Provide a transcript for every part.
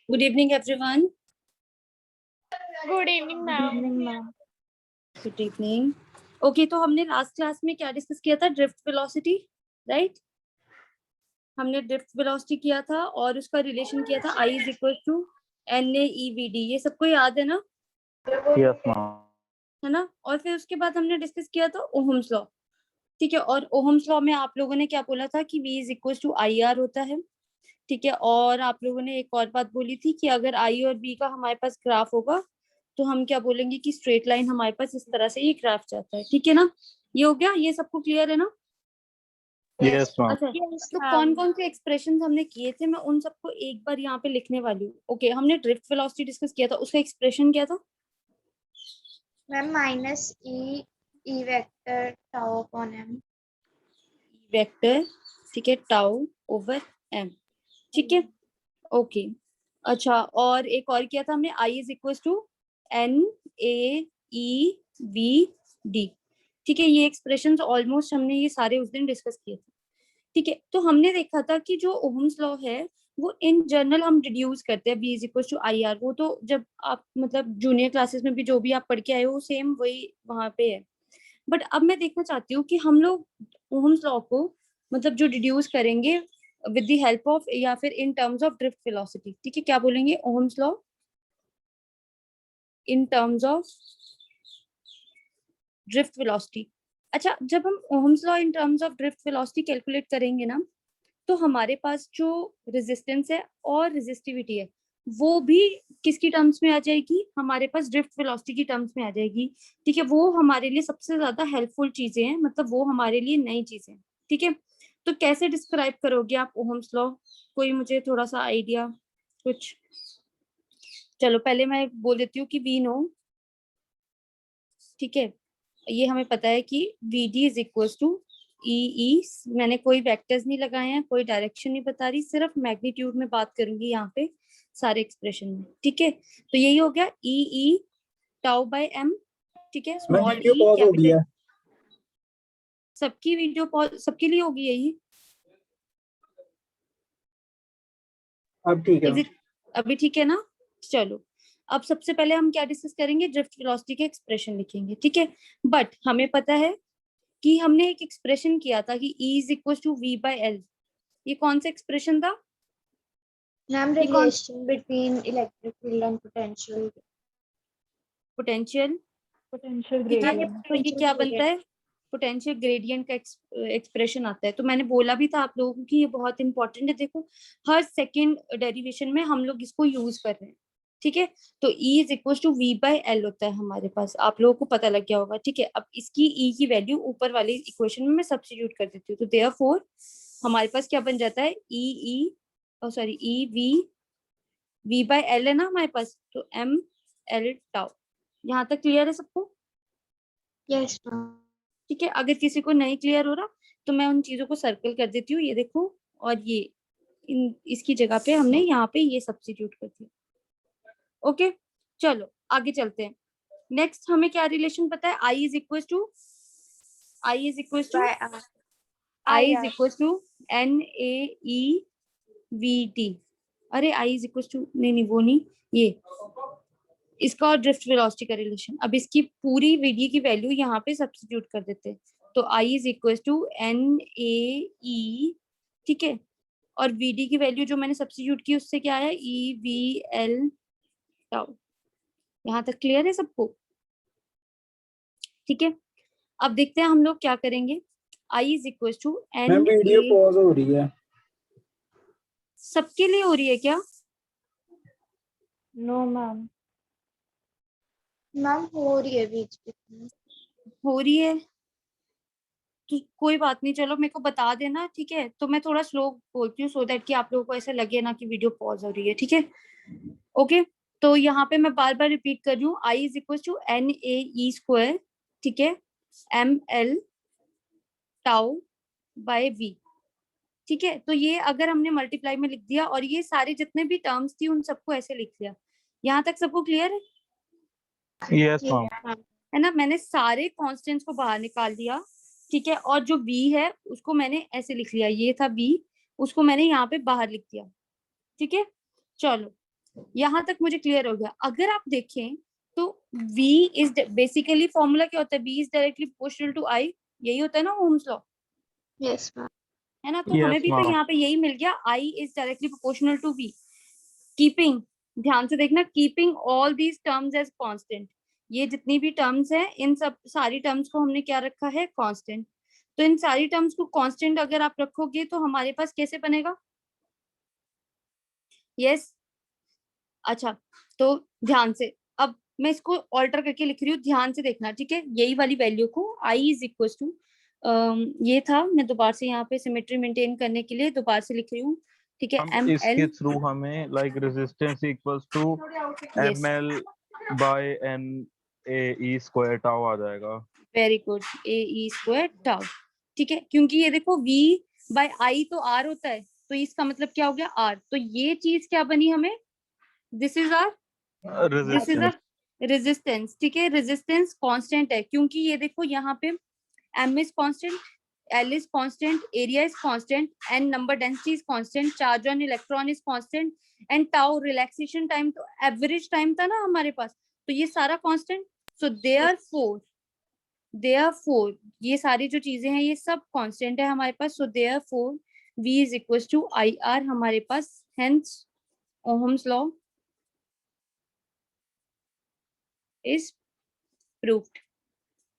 Good evening, everyone. Good evening ma'am. Good evening. Okay, तो हमने last class में क्या डिस्कस किया था? Drift velocity, right? हमने ड्रिफ्ट वेलोसिटी किया था और उसका रिलेशन किया था I is equal to NaEVD। ये सबको याद है ना? Yes ma'am. है ना? और फिर उसके बाद हमने डिस्कस किया था ओहम्स लॉ, ठीक है। और ओहम्स लॉ में आप लोगों ने क्या बोला था कि V is equal to IR होता है, ठीक है। और आप लोगों ने एक और बात बोली थी कि अगर I और V का हमारे पास ग्राफ होगा तो हम क्या बोलेंगे कि स्ट्रेट लाइन हमारे पास इस तरह से ये ग्राफ जाता है, ठीक है ना? ये हो गया, ये सबको क्लियर है ना? Yes ma'am. अच्छा, तो कौन कौन से एक्सप्रेशन हमने किए थे मैं उन सबको एक बार यहाँ पे लिखने वाली हूँ। ओके, हमने ड्रिफ्ट वेलोसिटी डिस्कस किया था, उसका एक्सप्रेशन क्या था ma'am minus E vector tau upon M. Vector, ठीक है, टाउ ओवर एम, ठीक है। ओके, अच्छा, और एक और किया था हमने I is equal to NaEVD, ठीक है। ये एक्सप्रेशंस ऑलमोस्ट हमने ये सारे उस दिन डिस्कस किए थे, ठीक है। तो हमने देखा था कि जो ओहम्स लॉ है वो इन जनरल हम डिड्यूस करते हैं V is equal to IR। वो तो जब आप मतलब जूनियर क्लासेस में भी जो भी आप पढ़ के आए हो सेम वही वहां पे है। बट अब मैं देखना चाहती हूँ कि हम लोग ओहम्स लॉ को मतलब जो डिड्यूस करेंगे विद द हेल्प ऑफ या फिर in terms of drift velocity, ठीक है। क्या बोलेंगे? Ohm's law in terms of drift velocity. अच्छा, जब हम Ohm's law in terms of drift velocity calculate करेंगे ना, तो हमारे पास जो रेजिस्टेंस है और रेजिस्टिविटी है वो भी किसकी टर्म्स में आ जाएगी? हमारे पास ड्रिफ्ट वेलोसिटी की टर्म्स में आ जाएगी, ठीक है। वो हमारे लिए सबसे ज्यादा हेल्पफुल चीजें हैं, मतलब वो हमारे लिए नई चीजें हैं, ठीक है। तो कैसे डिस्क्राइब करोगे आप ओहम्स लॉ? कोई मुझे थोड़ा सा आइडिया कुछ? चलो पहले मैं बोल देती हूँ कि वी नो, ठीक है, ये हमें पता है कि VD इज इक्वल टू ई। मैंने कोई वेक्टर्स नहीं लगाए हैं, कोई डायरेक्शन नहीं बता रही, सिर्फ मैग्नीट्यूड में बात करूंगी यहाँ पे सारे एक्सप्रेशन में, ठीक है। तो यही हो गया ई टाउ बाय एम, ठीक है, स्मॉल ई कैपिटल। सबकी वीडियो पॉज सबके लिए होगी यही? अब ठीक है। अभी ठीक है ना? चलो, अब सबसे पहले हम क्या डिस्कस करेंगे? ड्रिफ्ट वेलोसिटी के एक्सप्रेशन लिखेंगे, ठीक है। बट हमें पता है कि हमने एक एक्सप्रेशन किया था कि E is equal to V by L। ये कौन सा एक्सप्रेशन था? Ma'am relation between electric field and potential potential gradient. तो ये क्या बनता है? पोटेंशियल ग्रेडियंट का एक्सप्रेशन आता है। तो मैंने बोला भी था आप लोगों को कि ये बहुत इंपॉर्टेंट है। देखो, हर सेकंड डेरिवेशन में हम लोग इसको यूज कर रहे हैं, ठीक है। तो E is equal to V by L होता है हमारे पास, आप लोगों को पता लग गया होगा, ठीक है। अब इसकी E की वैल्यू ऊपर वाली इक्वेशन में मैं सब्स्टिट्यूट कर देती हूँ, तो देयरफॉर हमारे पास क्या बन जाता है? V बाय L है ना हमारे पास, तो ML टाउ। यहाँ तक क्लियर है सबको? Yes ma'am. ठीक है, अगर किसी को नहीं क्लियर हो रहा तो मैं उन चीजों को सर्कल कर देती हूँ, ये देखो। और ये इसकी जगह पे हमने यहाँ पे ये सब्स्टिट्यूट कर दिया। ओके, चलो आगे चलते हैं। नेक्स्ट हमें क्या रिलेशन पता है? I is equal to NaEVD। अरे I इज इक्वल टू, नहीं वो नहीं, ये इसका और ड्रिफ्ट वेलोसिटी का रिलेशन। अब इसकी पूरी VD की वैल्यू यहाँ पे सब्स्टिट्यूट कर देते हैं, तो I is equal to NaE, ठीक है। और VD की वैल्यू जो मैंने सब्स्टिट्यूट की उससे क्या है? EVL tau. यहाँ तक क्लियर है सबको? ठीक है, अब देखते हैं हम लोग क्या करेंगे। I is equal to ma'am video pause हो रही है। सबके लिए हो रही है क्या? No ma'am. मैम हो रही है बीच में। हो रही है तो कोई बात नहीं, चलो मेरे को बता देना, ठीक है। तो मैं थोड़ा स्लो बोलती हूँ सो दैट कि आप लोगों को ऐसा लगे ना कि वीडियो पॉज हो रही है, ठीक है। ओके, तो यहाँ पे मैं बार बार रिपीट कर रही हूँ, I is equal to NaE square, ठीक है, ML टाउ बाय V, ठीक है। तो ये अगर हमने मल्टीप्लाई में लिख दिया और ये सारे जितने भी टर्म्स थी उन सबको ऐसे लिख लिया। यहाँ तक सबको क्लियर है? Yes ma'am. है ना? मैंने सारे कॉन्स्टेंट्स को बाहर निकाल दिया, ठीक है। और जो B है उसको मैंने ऐसे लिख लिया, ये था B उसको मैंने यहाँ पे बाहर लिख दिया। ठीक है, चलो यहाँ तक मुझे क्लियर हो गया। अगर आप देखें तो V इज बेसिकली फॉर्मूला क्या होता है, V is directly proportional to I, यही होता है ना ओम्स लॉ, Yes, ma'am. है ना। तो Yes, हमें भी तो ma'am. यहाँ पे यही मिल गया, I is directly proportional to V। Keeping, ध्यान से देखना, keeping all these terms as constant, ये जितनी भी टर्म्स हैं इन सब सारी टर्म्स को हमने क्या रखा है, कांस्टेंट। तो इन सारी टर्म्स को कांस्टेंट अगर आप रखोगे तो हमारे पास कैसे बनेगा, यस अच्छा, तो ध्यान से अब मैं इसको ऑल्टर करके लिख रही हूँ, ध्यान से देखना, ठीक है। यही वाली वैल्यू को I इज इक्वल टू, ये था, मैं दोबारा से यहाँ पे सिमेट्री मेंटेन करने के लिए दोबारा से लिख रही हूँ, ठीक है। हम इसके थ्रू हमें like resistance equals to ml by n a e square tau आ जाएगा। Very good, a e square tau, ठीक है। क्योंकि ये देखो V बाय I तो R होता है, तो इसका मतलब क्या हो गया R, तो ये चीज क्या बनी हमें, दिस इज रेजिस्टेंस, ठीक है। रेजिस्टेंस कांस्टेंट है क्योंकि ये देखो यहाँ पे M is constant, L is constant, area is constant, and number density is constant, charge on electron is constant, and tau relaxation time तो average time था ना हमारे पास, तो ये सारा constant। So therefore ये सारी जो चीजें हैं ये सब constant है हमारे पास। So therefore V is equals to IR हमारे पास, hence Ohm's law is proved।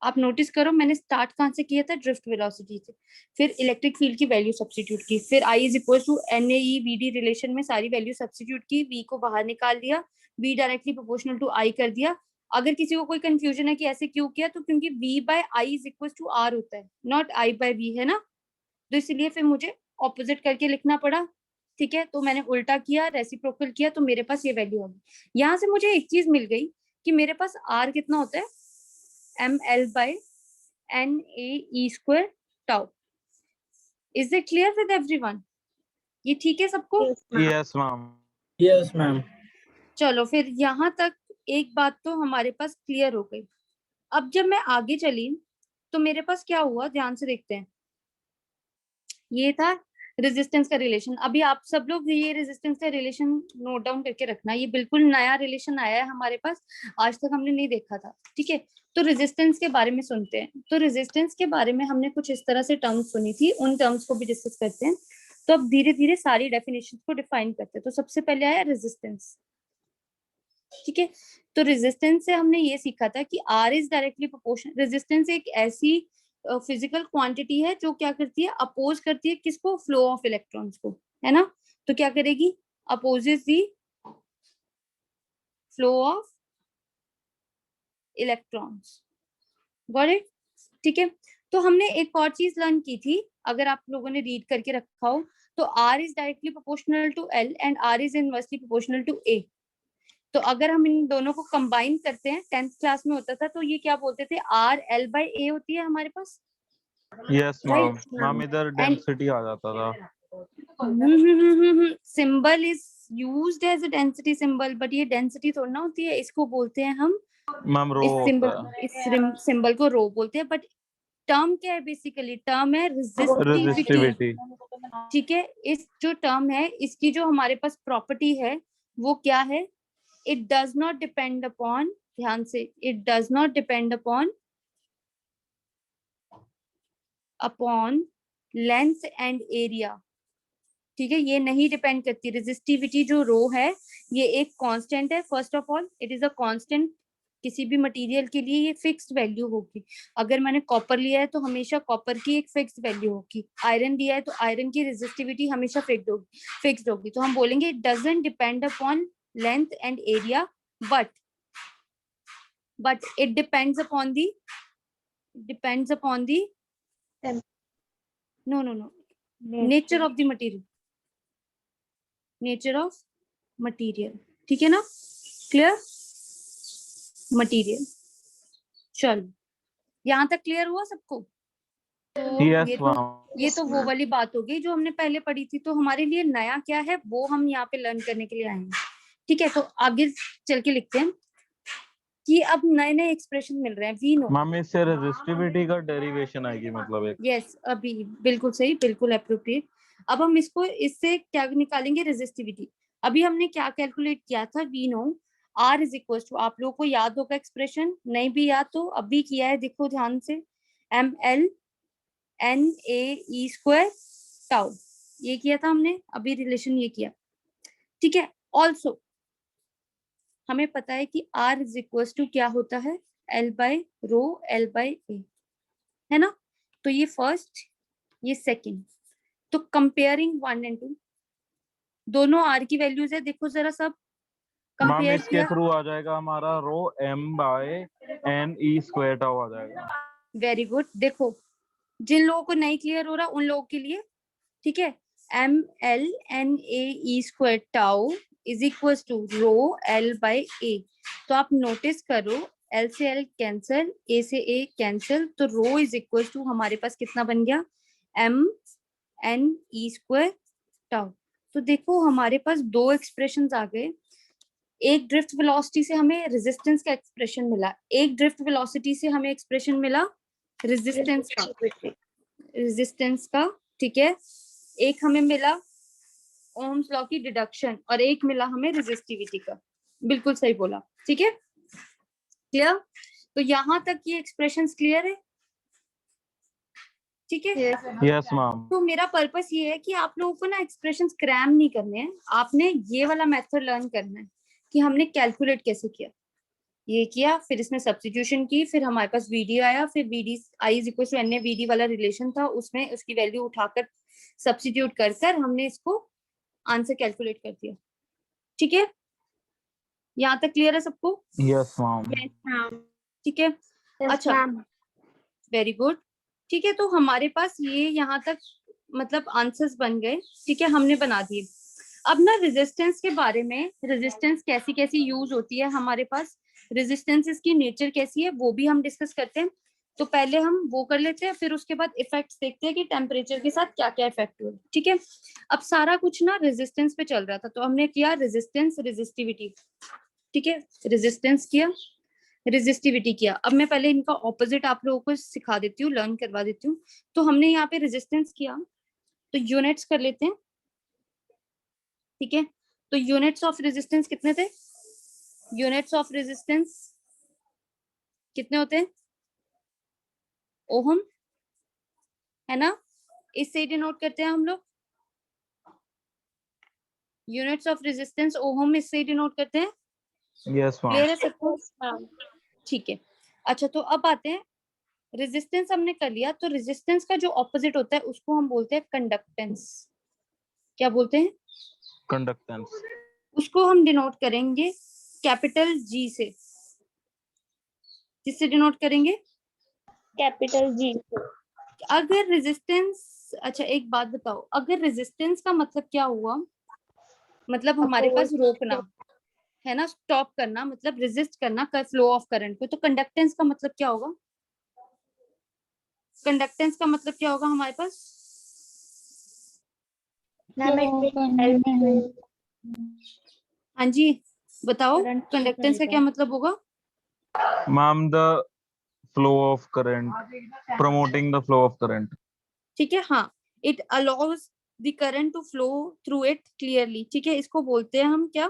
आप नोटिस करो मैंने स्टार्ट कहाँ से किया था, ड्रिफ्ट वेलोसिटी से, फिर इलेक्ट्रिक फील्ड की वैल्यू सब्स्टिट्यूट की, फिर I is equal to NAE/VD relation में सारी वैल्यू सब्स्टिट्यूट की, V को बाहर निकाल दिया, V directly proportional to I कर दिया। अगर किसी को कोई कंफ्यूजन है कि ऐसे क्यों किया, तो क्योंकि V by I is equal to R होता है, नॉट I बाय V, है ना, तो इसलिए फिर मुझे ऑपोजिट करके लिखना पड़ा, ठीक है। तो मैंने उल्टा किया, रेसिप्रोकल किया, तो मेरे पास ये वैल्यू होगी। यहाँ से मुझे एक चीज मिल गई कि मेरे पास R कितना होता है, ml by NAE square tau। Is it clear with everyone? ये ठीक है सबको? Yes, ma'am. Yes, ma'am. चलो फिर यहाँ तक एक बात तो हमारे पास क्लियर हो गई। अब जब मैं आगे चली तो मेरे पास क्या हुआ, ध्यान से देखते हैं। ये था रेजिस्टेंस का रिलेशन। अभी आप सब लोग ये रेजिस्टेंस का रिलेशन नोट डाउन करके रखना, ये बिल्कुल नया रिलेशन आया है हमारे पास, आज तक हमने नहीं देखा था, ठीक है। तो रेजिस्टेंस के बारे में सुनते हैं। तो रेजिस्टेंस के बारे में हमने कुछ इस तरह से टर्म्स सुनी थी, उन टर्म्स को भी डिस्कस करते हैं। तो अब धीरे धीरे सारी डेफिनेशन को डिफाइन करते हैं। तो सबसे पहले आया रेजिस्टेंस, ठीक है। तो रेजिस्टेंस से हमने ये सीखा था कि R is directly proportional. Resistance एक ऐसी फिजिकल क्वांटिटी है जो क्या करती है, अपोज करती है किसको, फ्लो ऑफ इलेक्ट्रॉन्स को, है ना। तो क्या करेगी, opposes the flow of electrons, got it, ठीक है। तो हमने एक और चीज लर्न की थी, अगर आप लोगों ने रीड करके रखा हो, तो R is directly proportional to L and R is inversely proportional to A। तो अगर हम इन दोनों को कंबाइन करते हैं, 10th क्लास में होता था, तो ये क्या बोलते थे, R L by A होती है हमारे पास। Yes, ma'am. मैम इधर डेंसिटी आ जाता था। Symbol is used as a density symbol, but ये डेंसिटी थोड़ी ना होती है, इसको बोलते हैं हम मैम रो होता है। इस सिंबल को रो बोलते हैं। बट टर्म क्या है, बेसिकली टर्म है रेजिस्टिविटी, ठीक है। इस जो टर्म है इसकी जो हमारे पास प्रॉपर्टी है वो क्या है, it does not depend upon, ध्यान से, it does not depend upon length and area, ठीक है। ये नहीं डिपेंड करती, रेजिस्टिविटी जो रो है ये एक कांस्टेंट है। First of all it is a constant, किसी भी मटेरियल के लिए ये फिक्स्ड वैल्यू होगी। अगर मैंने कॉपर लिया है तो हमेशा कॉपर की एक फिक्स्ड वैल्यू होगी, आयरन लिया है तो आयरन की रेजिस्टिविटी हमेशा फिक्स्ड होगी। तो हम बोलेंगे it doesn't depend upon length and area, but it depends upon the no nature of the material, ठीक है ना, क्लियर, मटेरियल। चलो यहाँ तक क्लियर हुआ सबको। तो ये तो वो वाली बात हो गई जो हमने पहले पढ़ी थी। तो हमारे लिए नया क्या है वो हम यहाँ पे लर्न करने के लिए आए हैं, ठीक है। तो आगे चल के लिखते हैं कि अब नए नए एक्सप्रेशन मिल रहे हैं। वी नो मैम इससे रेजिस्टिविटी का डेरिवेशन आएगी, मतलब एक यस अभी बिल्कुल सही, बिल्कुल एप्रोप्रिएट। अब हम इसको इससे क्या निकालेंगे, रेजिस्टिविटी। अभी हमने क्या कैलकुलेट किया था, we know R is equal to, आप लोगों को याद होगा एक्सप्रेशन, नहीं भी याद तो अभी किया है, देखो ध्यान से, ml/NaE², टाउ, ये किया था हमने, अभी रिलेशन ये किया, ठीक है। ऑल्सो हमें पता है कि R इज इक्वल टू क्या होता है, L/ρ L/A, है ना। तो ये फर्स्ट, ये सेकंड, तो कंपेयरिंग 1 and 2, दोनों R की वैल्यूज है, देखो जरा सब मैम कंपेयर इसके किया। थ्रू आ जाएगा हमारा रो m/NE² टाउ आ जाएगा। Very good. देखो जिन लोगों को नहीं क्लियर हो रहा उन लोगों के लिए, ठीक है, ml/NaE² tau is equal to rho L/A। तो आप नोटिस करो, L से L कैंसिल, A से A कैंसिल, तो रो इज इक्वल टू हमारे पास कितना बन गया, mNE² टाउ। तो देखो हमारे पास दो एक्सप्रेशंस आ गए, एक ड्रिफ्ट वेलोसिटी से हमें रेजिस्टेंस का एक्सप्रेशन मिला, एक ड्रिफ्ट वेलोसिटी से हमें एक्सप्रेशन मिला रेजिस्टेंस का, ठीक है। एक हमें मिला ओम्स लॉ की डिडक्शन और एक मिला हमें रेजिस्टिविटी का, बिल्कुल सही बोला, ठीक है, क्लियर। तो यहाँ तक ये एक्सप्रेशंस क्लियर है, ठीक है। Yes ma'am. तो मेरा पर्पस ये है कि आप लोगों को ना एक्सप्रेशंस क्रैम नहीं करने हैं, आपने ये वाला मेथड लर्न करना है कि हमने कैलकुलेट कैसे किया, ये किया, फिर इसमें सब्स्टिट्यूशन की, फिर हमारे पास वीडी आया, फिर VD I is equal to N A VD वाला रिलेशन था, उसमें उसकी वैल्यू उठाकर सब्स्टिट्यूट कर हमने इसको आंसर कैलकुलेट कर दिया, ठीक है। यहाँ तक क्लियर है सबको? Yes ma'am. ठीक है, अच्छा, वेरी गुड, ठीक है। तो हमारे पास ये यहाँ तक मतलब आंसर्स बन गए, ठीक है, हमने बना दिए। अब ना रेजिस्टेंस के बारे में, रेजिस्टेंस कैसी कैसी यूज होती है हमारे पास, रेजिस्टेंस इसकी नेचर कैसी है वो भी हम डिस्कस करते हैं। तो पहले हम वो कर लेते हैं, फिर उसके बाद इफेक्ट्स देखते हैं कि टेम्परेचर के साथ क्या क्या इफेक्ट हुए, ठीक है। अब सारा कुछ ना रेजिस्टेंस पे चल रहा था, तो हमने किया रेजिस्टेंस रेजिस्टिविटी, ठीक है, रेजिस्टेंस किया, रेजिस्टिविटी किया। अब मैं पहले इनका ऑपोजिट आप लोगों को सिखा देती हूँ, लर्न करवा देती हूँ। तो हमने यहाँ पे रेजिस्टेंस किया, तो यूनिट्स कर लेते हैं, ठीक है। तो यूनिट्स ऑफ रेजिस्टेंस कितने थे, यूनिट्स ऑफ रेजिस्टेंस कितने होते हैं, ओहम, है ना, इससे डिनोट करते हैं हम लोग, यूनिट्स ऑफ रेजिस्टेंस ओहम इससे डिनोट करते हैं, यस मैम। क्लियर है सबको, ठीक है। अच्छा, तो अब आते हैं, रेजिस्टेंस हमने कर लिया, तो रेजिस्टेंस का जो ऑपोजिट होता है उसको हम बोलते हैं कंडक्टेंस, क्या बोलते हैं, कंडक्टेंस। उसको हम डिनोट करेंगे कैपिटल जी से, किससे डिनोट करेंगे, कैपिटल जी। अगर रेजिस्टेंस, अच्छा एक बात बताओ, अगर रेजिस्टेंस का मतलब क्या हुआ, मतलब हमारे पास रोकना है ना, स्टॉप करना, मतलब रेजिस्ट करना कर फ्लो ऑफ करंट को, तो कंडक्टेंस का मतलब क्या होगा, कंडक्टेंस का मतलब क्या होगा हमारे पास, हाँ जी बताओ, कंडक्टेंस का क्या मतलब होगा, ma'am the flow of current, promoting the flow of current. ठीक है, हाँ, it allows the current to flow through it clearly, ठीक है, इसको बोलते हैं हम क्या,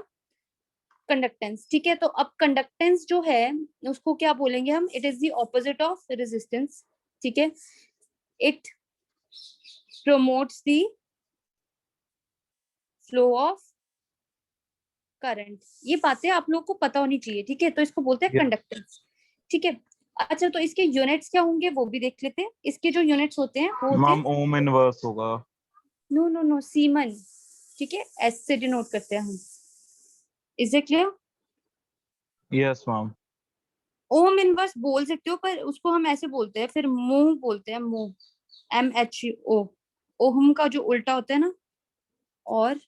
कंडक्टेंस, ठीक है। तो अब कंडक्टेंस जो है उसको क्या बोलेंगे हम, it is the opposite of resistance, ठीक है, it promotes the flow of current, ये बातें आप लोग को पता होनी चाहिए, ठीक है, तो इसको बोलते हैं कंडक्टेंस, ठीक है। अच्छा, तो इसके यूनिट्स क्या होंगे वो भी देख लेते हैं, इसके जो यूनिट्स होते हैं वो होते मैम हैं, ओम इनवर्स होगा। नो नो नो, सीमन, ठीक है, एस से डिनोट करते हैं हम, is it clear, yes ma'am. Ohm inverse बोल सकते हो, पर उसको हम ऐसे बोलते हैं, फिर मोह बोलते हैं, मोह, MHO, ओहम का जो उल्टा होता है ना, और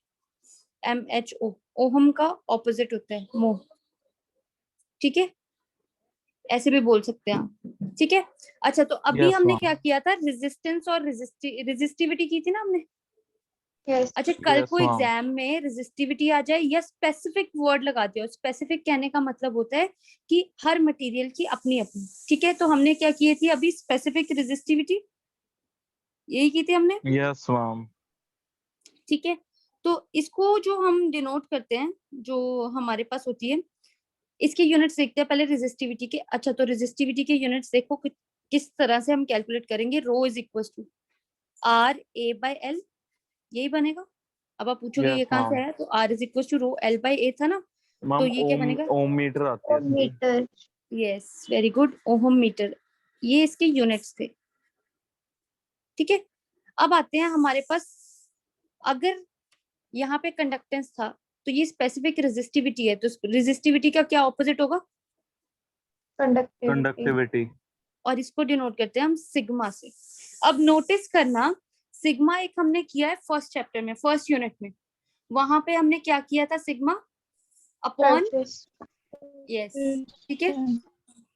MHO, ओहम का ऑपोजिट होता है मोह, ठीक है, ऐसे भी बोल सकते हैं आप, ठीक है। अच्छा, तो अभी यस हमने मैम। क्या किया था, रेजिस्टेंस और रेजिस्टिविटी की थी ना हमने, Yes. अच्छा, कल यस को मैम। एग्जाम में रेजिस्टिविटी आ जाए या स्पेसिफिक वर्ड लगा दिया, स्पेसिफिक कहने का मतलब होता है कि हर मटेरियल की अपनी अपनी, ठीक है। तो हमने क्या की थी अभी, स्पेसिफिक रेजिस्टिविटी, यही की थी हमने, यस मैम। ठीक है, तो इसको जो हम डिनोट करते हैं, जो हमारे पास होती है, इसके यूनिट्स देखते हैं पहले रेजिस्टिविटी के। अच्छा, तो रेजिस्टिविटी के यूनिट्स देखो किस तरह से हम कैलकुलेट करेंगे। रो इज इक्वल टू RA/L, यही बनेगा। अब आप पूछोगे ये यस कहाँ से मैम। आया, तो R is equal to rho L/A था ना, तो मैम ये क्या बनेगा? ओम मीटर आती है ओम इसकी। Metre. Yes, very good, ohm metre, ये इसके यूनिट्स थे। ठीक है, अब आते हैं हमारे पास, अगर यहाँ पे कंडक्टेंस था तो ये स्पेसिफिक रेजिस्टिविटी है, तो रेजिस्टिविटी का क्या ऑपोजिट होगा? कंडक्टिविटी। कंडक्टिविटी। और इसको डिनोट करते हैं हम सिग्मा से। अब नोटिस करना, सिग्मा एक हमने किया है फर्स्ट चैप्टर में, फर्स्ट यूनिट में, वहां पे हमने क्या किया था? Sigma upon, surface. यस, ठीक है,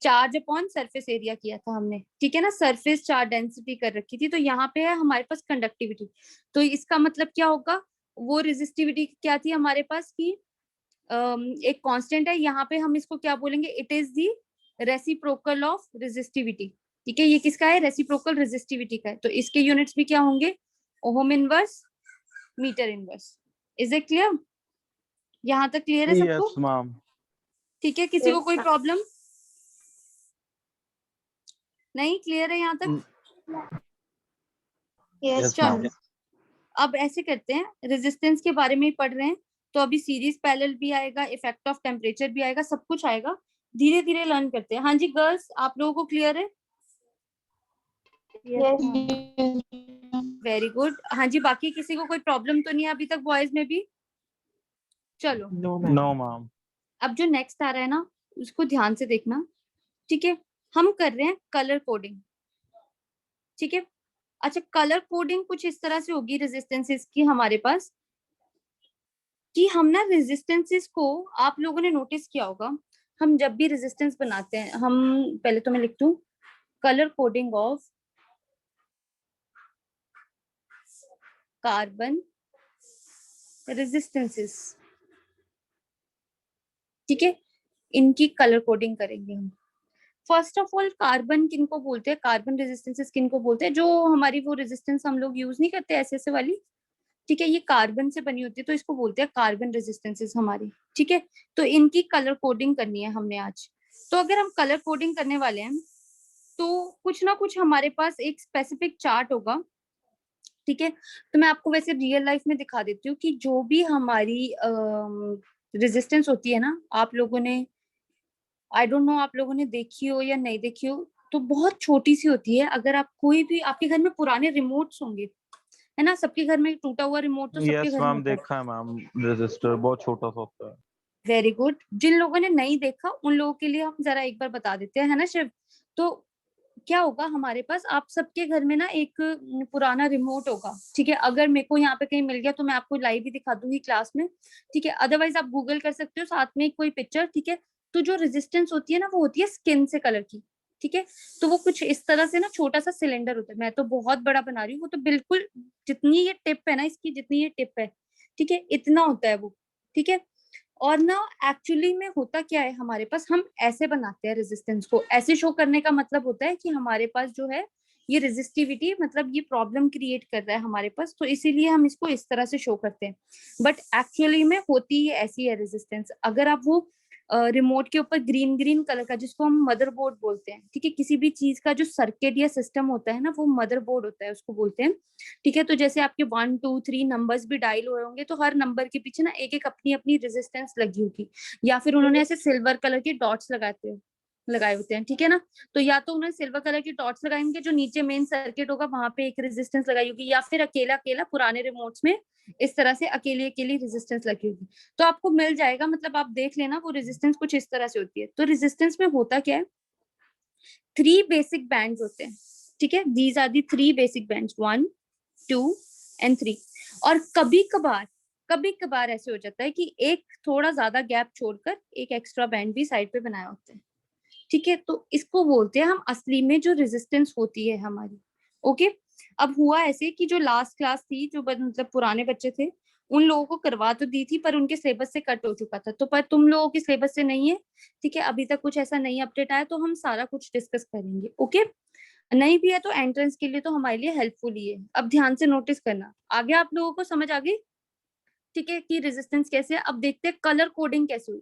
चार्ज अपॉन सरफेस एरिया किया था हमने, ठीक है ना, सरफेस चार्ज डेंसिटी कर रखी थी। तो यहाँ पे है हमारे पास कंडक्टिविटी, तो इसका मतलब क्या होगा? वो रेजिस्टिविटी क्या थी हमारे पास की एक कांस्टेंट है, यहाँ पे हम इसको क्या बोलेंगे? It is the reciprocal of resistivity. ठीक है, ये किसका है? रेसिप्रोकल रेजिस्टिविटी का है। तो इसके यूनिट्स भी क्या होंगे? Ohm inverse, metre inverse. Is it clear? यहाँ तक क्लियर है सबको? Yes ma'am. ठीक है, किसी को कोई प्रॉब्लम नहीं? क्लियर है यहाँ तक? यस चलो, मैम। अब ऐसे करते हैं, रेजिस्टेंस के बारे में ही पढ़ रहे हैं, तो अभी सीरीज पैरेलल भी आएगा, इफेक्ट ऑफ टेम्परेचर भी आएगा, सब कुछ आएगा, धीरे धीरे लर्न करते हैं। हाँ जी गर्ल्स, आप लोगों को क्लियर है? Very good. हाँ जी, बाकी किसी को कोई प्रॉब्लम तो नहीं है अभी तक बॉयज में भी? चलो, नो मैम। अब जो नेक्स्ट आ रहा है ना, उसको ध्यान से देखना। ठीक है, हम कर रहे हैं कलर कोडिंग। ठीक है, अच्छा, कलर कोडिंग कुछ इस तरह से होगी रेजिस्टेंसेस की हमारे पास, कि हम ना रेजिस्टेंसेस को, आप लोगों ने नोटिस किया होगा, हम जब भी रेजिस्टेंस बनाते हैं, हम पहले तो मैं लिख दूं colour coding of carbon resistances. ठीक है, इनकी कलर कोडिंग करेंगे हम। फर्स्ट ऑफ ऑल, कार्बन किनको बोलते हैं? कार्बन रेजिस्टेंसेस किनको बोलते हैं? जो हमारी वो रेजिस्टेंस हम लोग यूज नहीं करते ऐसे ऐसे वाली, ठीक है, ये कार्बन से बनी होती है, तो इसको बोलते हैं कार्बन रेजिस्टेंसेस हमारी। ठीक है, तो इनकी कलर कोडिंग करनी है हमने आज। तो अगर हम कलर कोडिंग करने वाले हैं, तो कुछ ना कुछ हमारे पास एक स्पेसिफिक चार्ट होगा। ठीक है, तो मैं आपको वैसे रियल लाइफ में दिखा देती हूँ कि जो भी हमारी रेजिस्टेंस होती है ना, आप लोगों ने, आई डोंट नो आप लोगों ने देखी हो या नहीं देखी हो, तो बहुत छोटी सी होती है। अगर आप कोई भी, आपके घर में पुराने रिमोट्स होंगे, है ना, सबके घर में टूटा हुआ रिमोट तो सबके यस घर में मैम, होता है। देखा है मैम, रजिस्टर बहुत छोटा सा होता है। वेरी गुड, जिन लोगों ने नहीं देखा उन लोगों के लिए हम जरा एक बार बता देते हैं, है ना शिव? तो क्या होगा हमारे पास, आप सबके घर में ना एक पुराना रिमोट होगा। ठीक है, अगर मेरे को यहाँ पे कहीं मिल गया तो मैं आपको लाइव ही दिखा दूंगी क्लास में। ठीक है, अदरवाइज आप गूगल कर सकते हो साथ में कोई पिक्चर। ठीक है, तो जो रेजिस्टेंस होती है ना, वो होती है स्किन से कलर की। ठीक है, तो वो कुछ इस तरह से ना, छोटा सा सिलेंडर होता है, मैं तो बहुत बड़ा बना रही हूँ, वो तो बिल्कुल जितनी ये टिप है ना इसकी, जितनी ये टिप है, ठीक है, इतना होता है वो। ठीक है, और ना एक्चुअली में होता क्या है हमारे पास, हम ऐसे बनाते हैं रेजिस्टेंस को, ऐसे शो करने का मतलब होता है कि हमारे पास जो है ये रेजिस्टिविटी, मतलब ये प्रॉब्लम क्रिएट कर रहा है हमारे पास, तो इसीलिए हम इसको इस तरह से शो करते हैं। बट एक्चुअली में होती है ऐसी है रेजिस्टेंस। अगर आप वो रिमोट के ऊपर ग्रीन ग्रीन कलर का, जिसको हम मदरबोर्ड बोलते हैं, ठीक है, किसी भी चीज का जो सर्किट या सिस्टम होता है ना, वो मदरबोर्ड होता है, उसको बोलते हैं। ठीक है, तो जैसे आपके 1 2 3 नंबर्स भी डायल हुए होंगे, तो हर नंबर के पीछे ना एक एक अपनी अपनी रेजिस्टेंस लगी होगी, या फिर उन्होंने ऐसे सिल्वर कलर के डॉट्स लगाए होते हैं। ठीक है ना, तो या तो उन्होंने सिल्वर कलर के डॉट्स लगाए होंगे, जो नीचे मेन सर्किट होगा वहां पे एक रेजिस्टेंस लगाई होगी, या फिर अकेला अकेला पुराने रिमोट्स में इस तरह से अकेली अकेली रेजिस्टेंस लगी होगी, तो आपको मिल जाएगा। मतलब आप देख लेना, वो रेजिस्टेंस कुछ इस तरह से होती है। तो रेजिस्टेंस में होता क्या है, 3 बेसिक बैंड्स होते हैं। ठीक है, these are the 3 basic bands, 1 2 and 3। और कभी कभार ऐसे हो जाता है कि एक थोड़ा ज्यादा गैप छोड़कर एक एक्स्ट्रा बैंड भी साइड पे बनाए होते हैं। ठीक है, तो इसको बोलते हैं हम असली में जो रेजिस्टेंस होती है हमारी। ओके, अब हुआ ऐसे कि जो लास्ट क्लास थी, जो मतलब पुराने बच्चे थे, उन लोगों को करवा तो दी थी, पर उनके सिलेबस से कट हो चुका था, तो पर तुम लोगों के सिलेबस से नहीं है। ठीक है, अभी तक कुछ ऐसा नहीं अपडेट आया, तो हम सारा कुछ डिस्कस करेंगे। ओके, नहीं भी है तो एंट्रेंस के लिए तो हमारे लिए हेल्पफुल ही है। अब ध्यान से नोटिस करना, आगे आप लोगों को समझ आ गई, ठीक है, कि रेजिस्टेंस कैसे है। अब देखते हैं कलर कोडिंग कैसे हुई।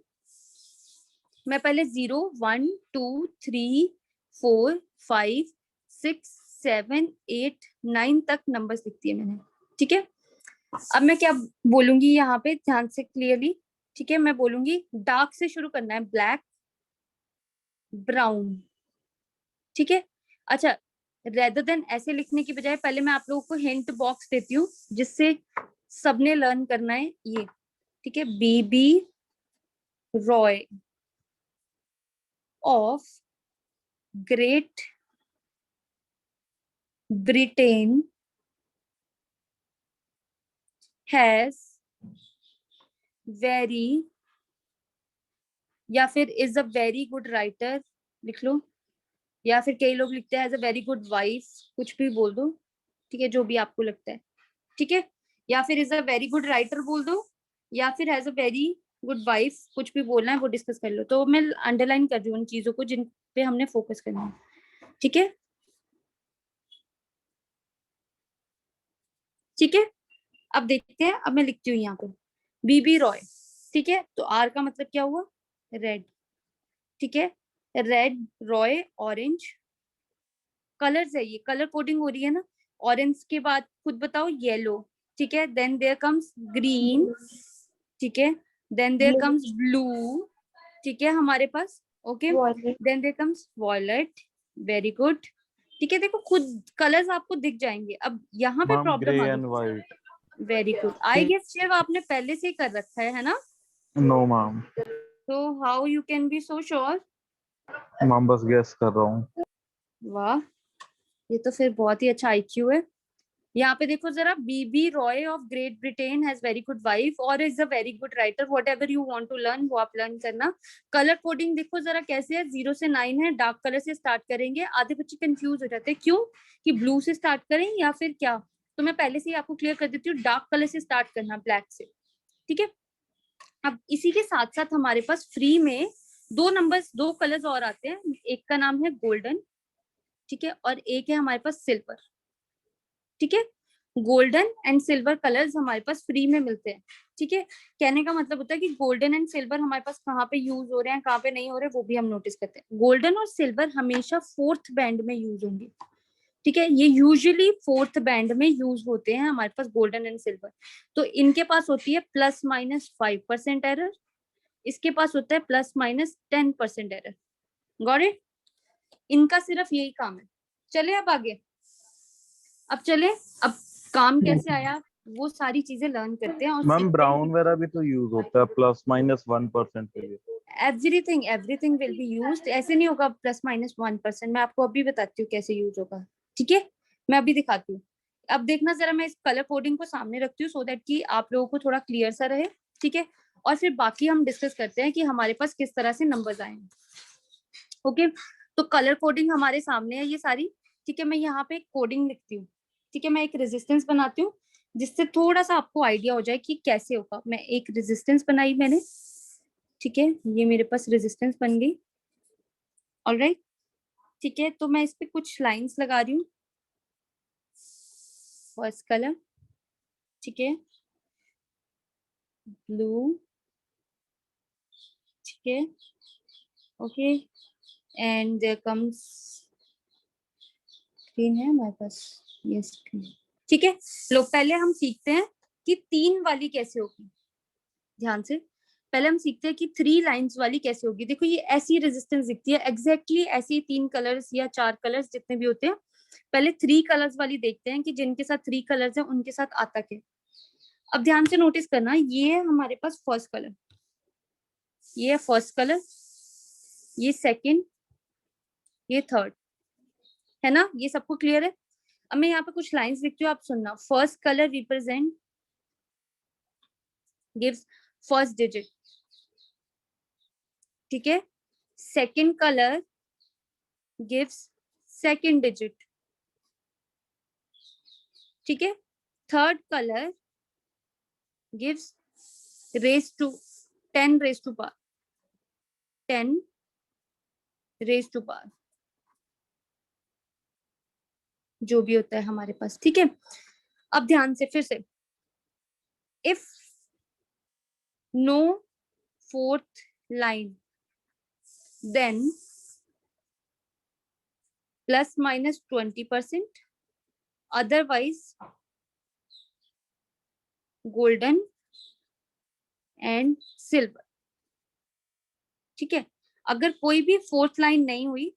मैं पहले 0 1 2 3 4 5 6 7 8 9 तक नंबर्स लिखती है मैंने, ठीक है। अब मैं क्या बोलूंगी यहाँ पे, ध्यान से क्लियरली, ठीक है। मैं बोलूंगी डार्क से शुरू करना है, ब्लैक, ब्राउन, ठीक है। अच्छा, रेदर देन ऐसे लिखने की बजाय पहले मैं आप लोगों को हिंट बॉक्स देती हूँ जिससे सबने लर्न करना है ये, ठीक है। BB Roy of Great Britain has very, या फिर is a very good writer लिख लो, या फिर कई लोग लिखते हैं as a very good wife, कुछ भी बोल दो, ठीक है, जो भी आपको लगता है, ठीक है। या फिर is a very good writer बोल दो, या फिर has a very good wife, कुछ भी बोलना है वो डिस्कस कर लो। तो मैं अंडरलाइन कर रही हूँ उन चीजों को जिन पे हमने फोकस करना है, ठीक है, ठीक है। अब देखते हैं, अब मैं लिखती हूँ यहाँ पे बीबी रॉय, ठीक है। तो आर का मतलब क्या हुआ, रेड, ठीक है। रेड, रॉय, ऑरेंज, कलर्स है, ये कलर कोडिंग हो रही है ना। ऑरेंज के बाद खुद बताओ येलो, ठीक है। देन देयर कम्स ग्रीन, ठीक है। Then there Blue, comes blue, ठीक है हमारे पास, okay. violet, then there comes violet, very good, ठीक है। देखो खुद कलर्स आपको दिख जाएंगे। अब यहाँ पे मैम ग्रे प्रॉब्लम आ एंड गई, white. Very good. I guess Shiv आपने पहले से ही कर रखा है ना। No ma'am. तो how you can be so sure. Ma'am बस गेस कर रहा हूँ। वाह, ये तो फिर बहुत ही अच्छा आईक्यू है। यहाँ पे देखो जरा, BB Roy of Great Britain has very good wife और is a very good writer, whatever you want to learn वो आप लर्न करना। कलर कोडिंग देखो जरा कैसे है, 0 से 9 है, डार्क कलर से स्टार्ट करेंगे। आधे बच्चे कंफ्यूज हो जाते हैं क्यों, कि ब्लू से स्टार्ट करें या फिर क्या। तो मैं पहले से ही आपको क्लियर कर देती हूँ, डार्क कलर से स्टार्ट करना, ब्लैक से, ठीक है। अब इसी के साथ साथ हमारे पास फ्री में दो नंबर्स, दो कलर्स और आते हैं। एक का नाम है गोल्डन, ठीक है, और एक है हमारे पास सिल्वर, ठीक है। गोल्डन एंड सिल्वर कलर्स हमारे पास फ्री में मिलते हैं, ठीक है। कहने का मतलब होता है कि गोल्डन एंड सिल्वर हमारे पास कहाँ पे यूज हो रहे हैं, कहाँ पे नहीं हो रहे, वो भी हम नोटिस करते हैं। गोल्डन और सिल्वर हमेशा फोर्थ बैंड में यूज होंगे, ठीक है। ये यूजुअली फोर्थ बैंड में यूज होते हैं हमारे पास, गोल्डन एंड सिल्वर। तो इनके पास होती है ±5% एरर, इसके पास होता है ±10% एरर। Got it. इनका सिर्फ यही काम है। चले अब आगे, अब चले, अब काम कैसे आया वो सारी चीजें लर्न करते हैं और मैम सीखते हैं कि ब्राउन वगैरह भी तो यूज होता है ±1% के लिए। Everything everything will be used. ऐसे नहीं होगा ±1%, मैं आपको अभी बताती हूँ कैसे यूज होगा, ठीक है। मैं अभी दिखाती हूँ। अब देखना जरा, मैं इस कलर कोडिंग को सामने रखती हूँ सो दैट कि आप लोगों को थोड़ा क्लियर सा रहे, ठीक है। और फिर बाकी हम डिस्कस करते हैं कि हमारे पास किस तरह से नंबर्स आए, ओके। तो कलर कोडिंग हमारे सामने है ये सारी, ठीक है। मैं यहाँ पे कोडिंग लिखती हूँ, ठीक है। मैं एक रेजिस्टेंस बनाती हूँ जिससे थोड़ा सा आपको आइडिया हो जाए कि कैसे होगा। मैं एक रेजिस्टेंस बनाई मैंने, ठीक है, ये मेरे पास रेजिस्टेंस बन गई, ऑलराइट, ठीक है। तो मैं इस पे कुछ लाइंस लगा रही हूँ, फर्स्ट कलर, ठीक है, ब्लू, ठीक है, okay, and there comes green है हमारे पास, यस ग्रीन, ठीक है। लोग पहले हम सीखते हैं कि 3 वाली कैसे होगी, ध्यान से। पहले हम सीखते हैं कि 3 लाइंस वाली कैसे होगी। देखो ये ऐसी रेजिस्टेंस दिखती है, एग्जैक्टली ऐसी 3 कलर्स या 4 कलर्स जितने भी होते हैं। पहले 3 कलर्स वाली देखते हैं कि जिनके साथ 3 कलर्स हैं उनके साथ आता क्या। अब ध्यान से नोटिस करना, ये है हमारे पास फर्स्ट कलर, ये है फर्स्ट कलर, ये सेकंड, ये थर्ड, है ना। ये सबको क्लियर है। अब मैं यहाँ पे कुछ लाइंस लिखती हूँ, आप सुनना। First colour represent gives first digit, ठीक है। Second colour gives second digit, ठीक है। Third colour gives raise to 10 raise to power, 10 raise to power, जो भी होता है हमारे पास, ठीक है। अब ध्यान से फिर से, if no fourth line then ±20%, otherwise golden and silver, ठीक है। अगर कोई भी फोर्थ लाइन नहीं हुई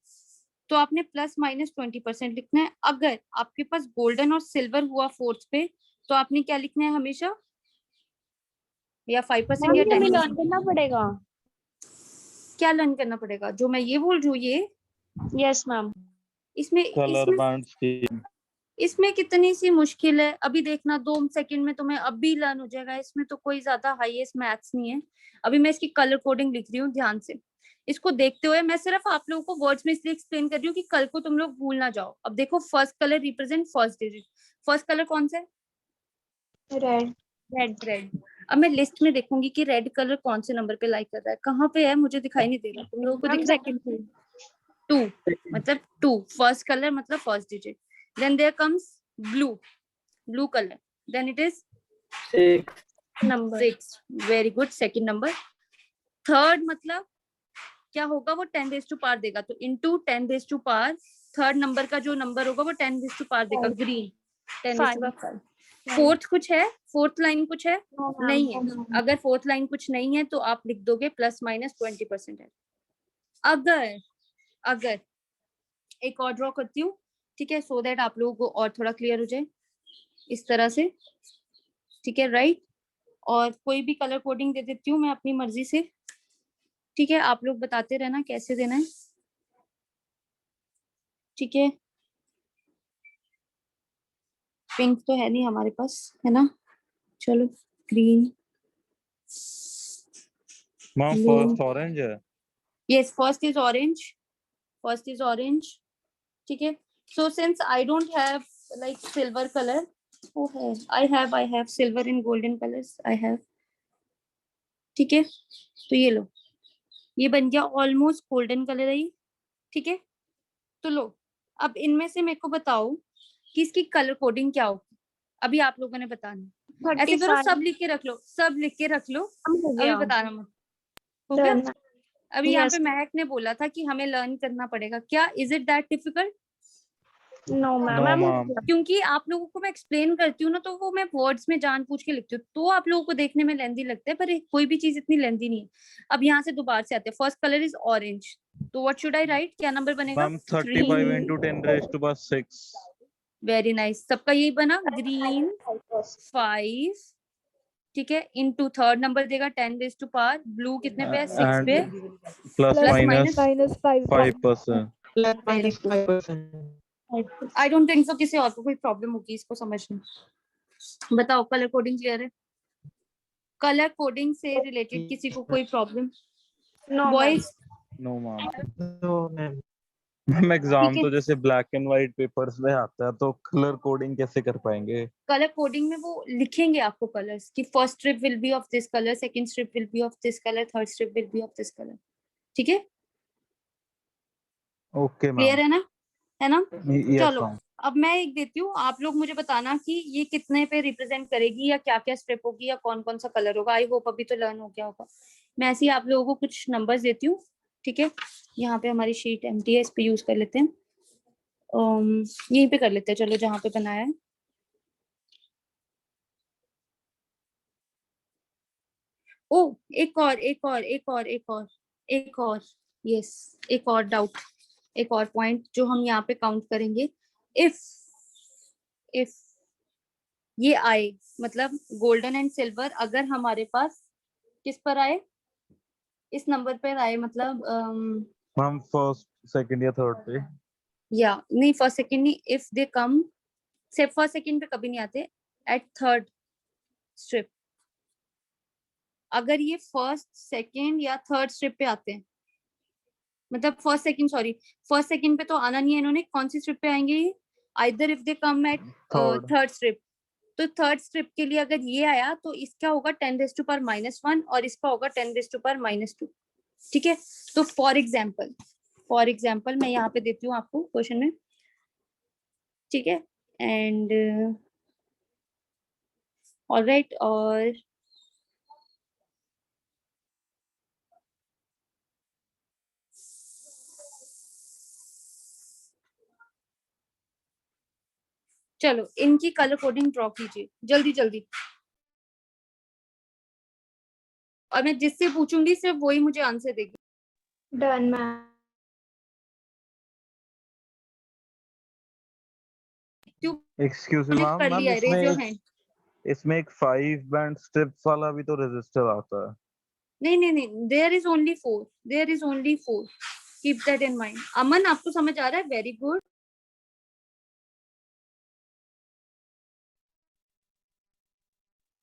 तो आपने ±20% लिखना है। अगर आपके पास गोल्डन और सिल्वर हुआ फोर्थ पे तो आपने क्या लिखना है हमेशा, या 5% या 10%? लर्न करना पड़ेगा। क्या लर्न करना पड़ेगा? जो मैं ये बोल रही हूँ ये, यस मैम। इसमें कलर इसमें बैंड स्कीम। इसमें कितनी सी मुश्किल है, अभी देखना 2 सेकंड में तुम्हें अब भी लर्न हो जाएगा। इसमें तो कोई ज्यादा हाईएस्ट मैथ्स नहीं है। अभी मैं इसकी कलर कोडिंग लिख रही हूँ, ध्यान से इसको देखते हुए। मैं सिर्फ आप लोगों को वर्ड्स में इसलिए एक्सप्लेन कर रही हूँ कि कल को तुम लोग भूल ना जाओ। अब देखो, first colour represent first digit. First colour कौन सा है? रेड। रेड। अब मैं लिस्ट में देखूंगी कि रेड कलर कौन से नंबर पे लाइक कर रहा है। कहाँ पे है मुझे दिखाई नहीं दे रहा, तुम लोगों को दिख रहा है? सेकंड पे। 2, मतलब 2 फर्स्ट कलर मतलब first digit. Then there comes blue color, then it is number 6, very good, second number। Third मतलब क्या होगा, वो 10 रेज टू पावर देगा, तो into 10 raise to power third number का जो नंबर होगा वो 10 रेज टू पावर देगा, green 10 raise to power 5। Fourth कुछ है, फोर्थ लाइन कुछ है? नहीं है। अगर फोर्थ लाइन कुछ नहीं है तो आप लिख दोगे ±20% है। अगर एक और ड्रॉ करती हूँ, ठीक है, सो दैट आप लोगों को और थोड़ा क्लियर हो जाए, इस तरह से, ठीक है, राइट। और कोई भी कलर कोडिंग दे देती हूँ मैं अपनी मर्जी से, ठीक है। आप लोग बताते रहना कैसे देना है, ठीक है। पिंक तो है नहीं हमारे पास, है ना? चलो ग्रीन, मैम फर्स्ट ऑरेंज है। यस, फर्स्ट इज ऑरेंज, ठीक है। So since I don't have like silver colour, ओ है, I have silver in golden colours, I have, ठीक है। तो ये लो, ये बन गया ऑलमोस्ट गोल्डन कलर है ये, ठीक है। तो लो, अब इनमें से मेरे को बताओ कि इसकी कलर कोडिंग क्या होगी। अभी आप लोगों ने बताना, ऐसे करो, सब लिख के रख लो, सब लिख के रख लो, अभी बताना मत। हो गया? अभी यहाँ पे महक ने बोला था कि हमें लर्न करना पड़ेगा, क्या is it that difficult? No no ma'am. Ma'am. क्योंकि आप लोगों को मैं एक्सप्लेन करती हूँ ना, तो वो मैं वर्ड्स में जान पूछ के लिखती हूँ, तो आप लोगों को देखने में लेंथी लगता है, पर कोई भी चीज इतनी लेंथी नहीं है। अब यहाँ से दोबारा से आते हैं, फर्स्ट कलर इज ऑरेंज, तो व्हाट शुड आई राइट, क्या नंबर बनेगा? Ma'am 35 into 10 raised to power 6। Very nice, सबका यही बना, ग्रीन 5, ठीक है, इनटू थर्ड नंबर देगा 10 रेज टू पावर, ब्लू कितने पे है? 6 पे, plus minus -5%. 5%। I don't think so किसी और को कोई प्रॉब्लम होगी इसको समझने। बताओ, कलर कोडिंग क्लियर है? कलर कोडिंग से रिलेटेड किसी को कोई problem? No boys? No ma'am. Ma'am exam ठीक है, तो जैसे ब्लैक एंड व्हाइट पेपर्स में आता है, तो कलर कोडिंग कैसे कर पाएंगे? कलर कोडिंग में वो लिखेंगे आपको कलर्स कि first strip will be of this colour, second strip will be of this colour, third strip will be of this colour, ठीक है। Okay ma'am. क्लियर है ना? है ना? यस चलो, मैम। अब मैं एक देती हूँ, आप लोग मुझे बताना कि ये कितने पे रिप्रेजेंट करेगी, या क्या क्या स्टेप होगी, या कौन कौन सा कलर होगा। आई होप अभी तो लर्न हो गया होगा। मैं ऐसे ही आप लोगों को कुछ नंबर्स देती हूँ, ठीक है। यहाँ पे हमारी शीट एम्प्टी है, इस पे यूज कर लेते हैं, यहीं पे कर लेते हैं, चलो जहाँ पे बनाया है। ओ, एक और, यस, एक और डाउट, एक और पॉइंट जो हम यहाँ पे काउंट करेंगे। इफ इफ ये आए, मतलब गोल्डन एंड सिल्वर अगर हमारे पास किस पर आए, इस नंबर पर आए, मतलब मैम फर्स्ट सेकंड या थर्ड पे। या नहीं, फर्स्ट सेकंड नहीं, इफ दे कम, सिर्फ फर्स्ट सेकंड पे कभी नहीं आते, एट थर्ड स्ट्रिप। अगर ये फर्स्ट सेकंड या थर्ड स्ट्रिप पे आते हैं, मतलब फर्स्ट सेकंड पे तो आना नहीं है इन्होंने, कौन सी स्ट्रिप पे आएंगे ये? Either if they come at third. Third strip, तो थर्ड स्ट्रिप के लिए अगर ये आया तो इसका होगा 10 रेज टू पावर -1 और इसका होगा 10 रेज टू पावर -2, ठीक है। तो फॉर एग्जाम्पल मैं यहाँ पे देती हूँ आपको क्वेश्चन में, ठीक है, एंड ऑलराइट, और चलो इनकी कलर कोडिंग ड्रॉ कीजिए जल्दी जल्दी, और मैं जिससे पूछूंगी सिर्फ वही मुझे आंसर देगी। Done, ma'am. क्यों एक्सक्यूज मी कर मैम, लिया है, रेज योर हैंड। इसमें एक 5 बैंड स्ट्रिप्स वाला भी तो रेजिस्टर आता है। नहीं नहीं नहीं, there is only 4, there is only 4, keep that in mind. Aman आपको समझ आ रहा है, वेरी गुड।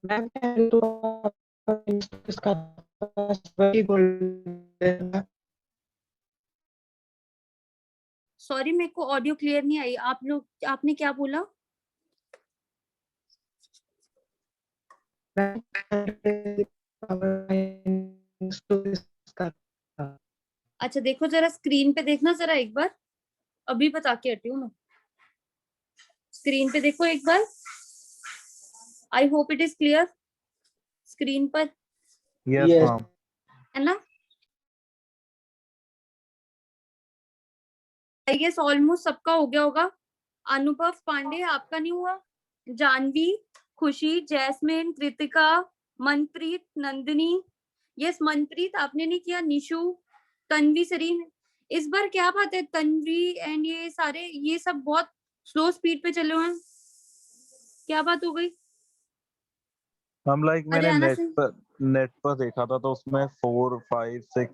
मैम इसका वेरी गोल्डन। सॉरी मेरे को ऑडियो क्लियर नहीं आई, आप लोग आपने क्या बोला? अच्छा देखो जरा स्क्रीन पे देखना जरा एक बार, अभी बता के हटी हूँ मैं। स्क्रीन पे देखो एक बार, I hope it is clear screen पर, यस Yes. मैम। है ना? आई गेस ऑलमोस्ट सबका हो गया होगा। अनुभव पांडे आपका नहीं हुआ? जानवी, खुशी, जैस्मिन, कृतिका, मनप्रीत, नंदिनी, यस मनप्रीत आपने नहीं किया, निशु, तन्वी, सरीन। इस बार क्या बात है, तन्वी एंड ये सारे ये सब बहुत स्लो स्पीड पे चले हुए हैं, क्या बात हो गई? हम लाइक अरे मैंने आना नेट पर देखा था तो उसमें 4 5 6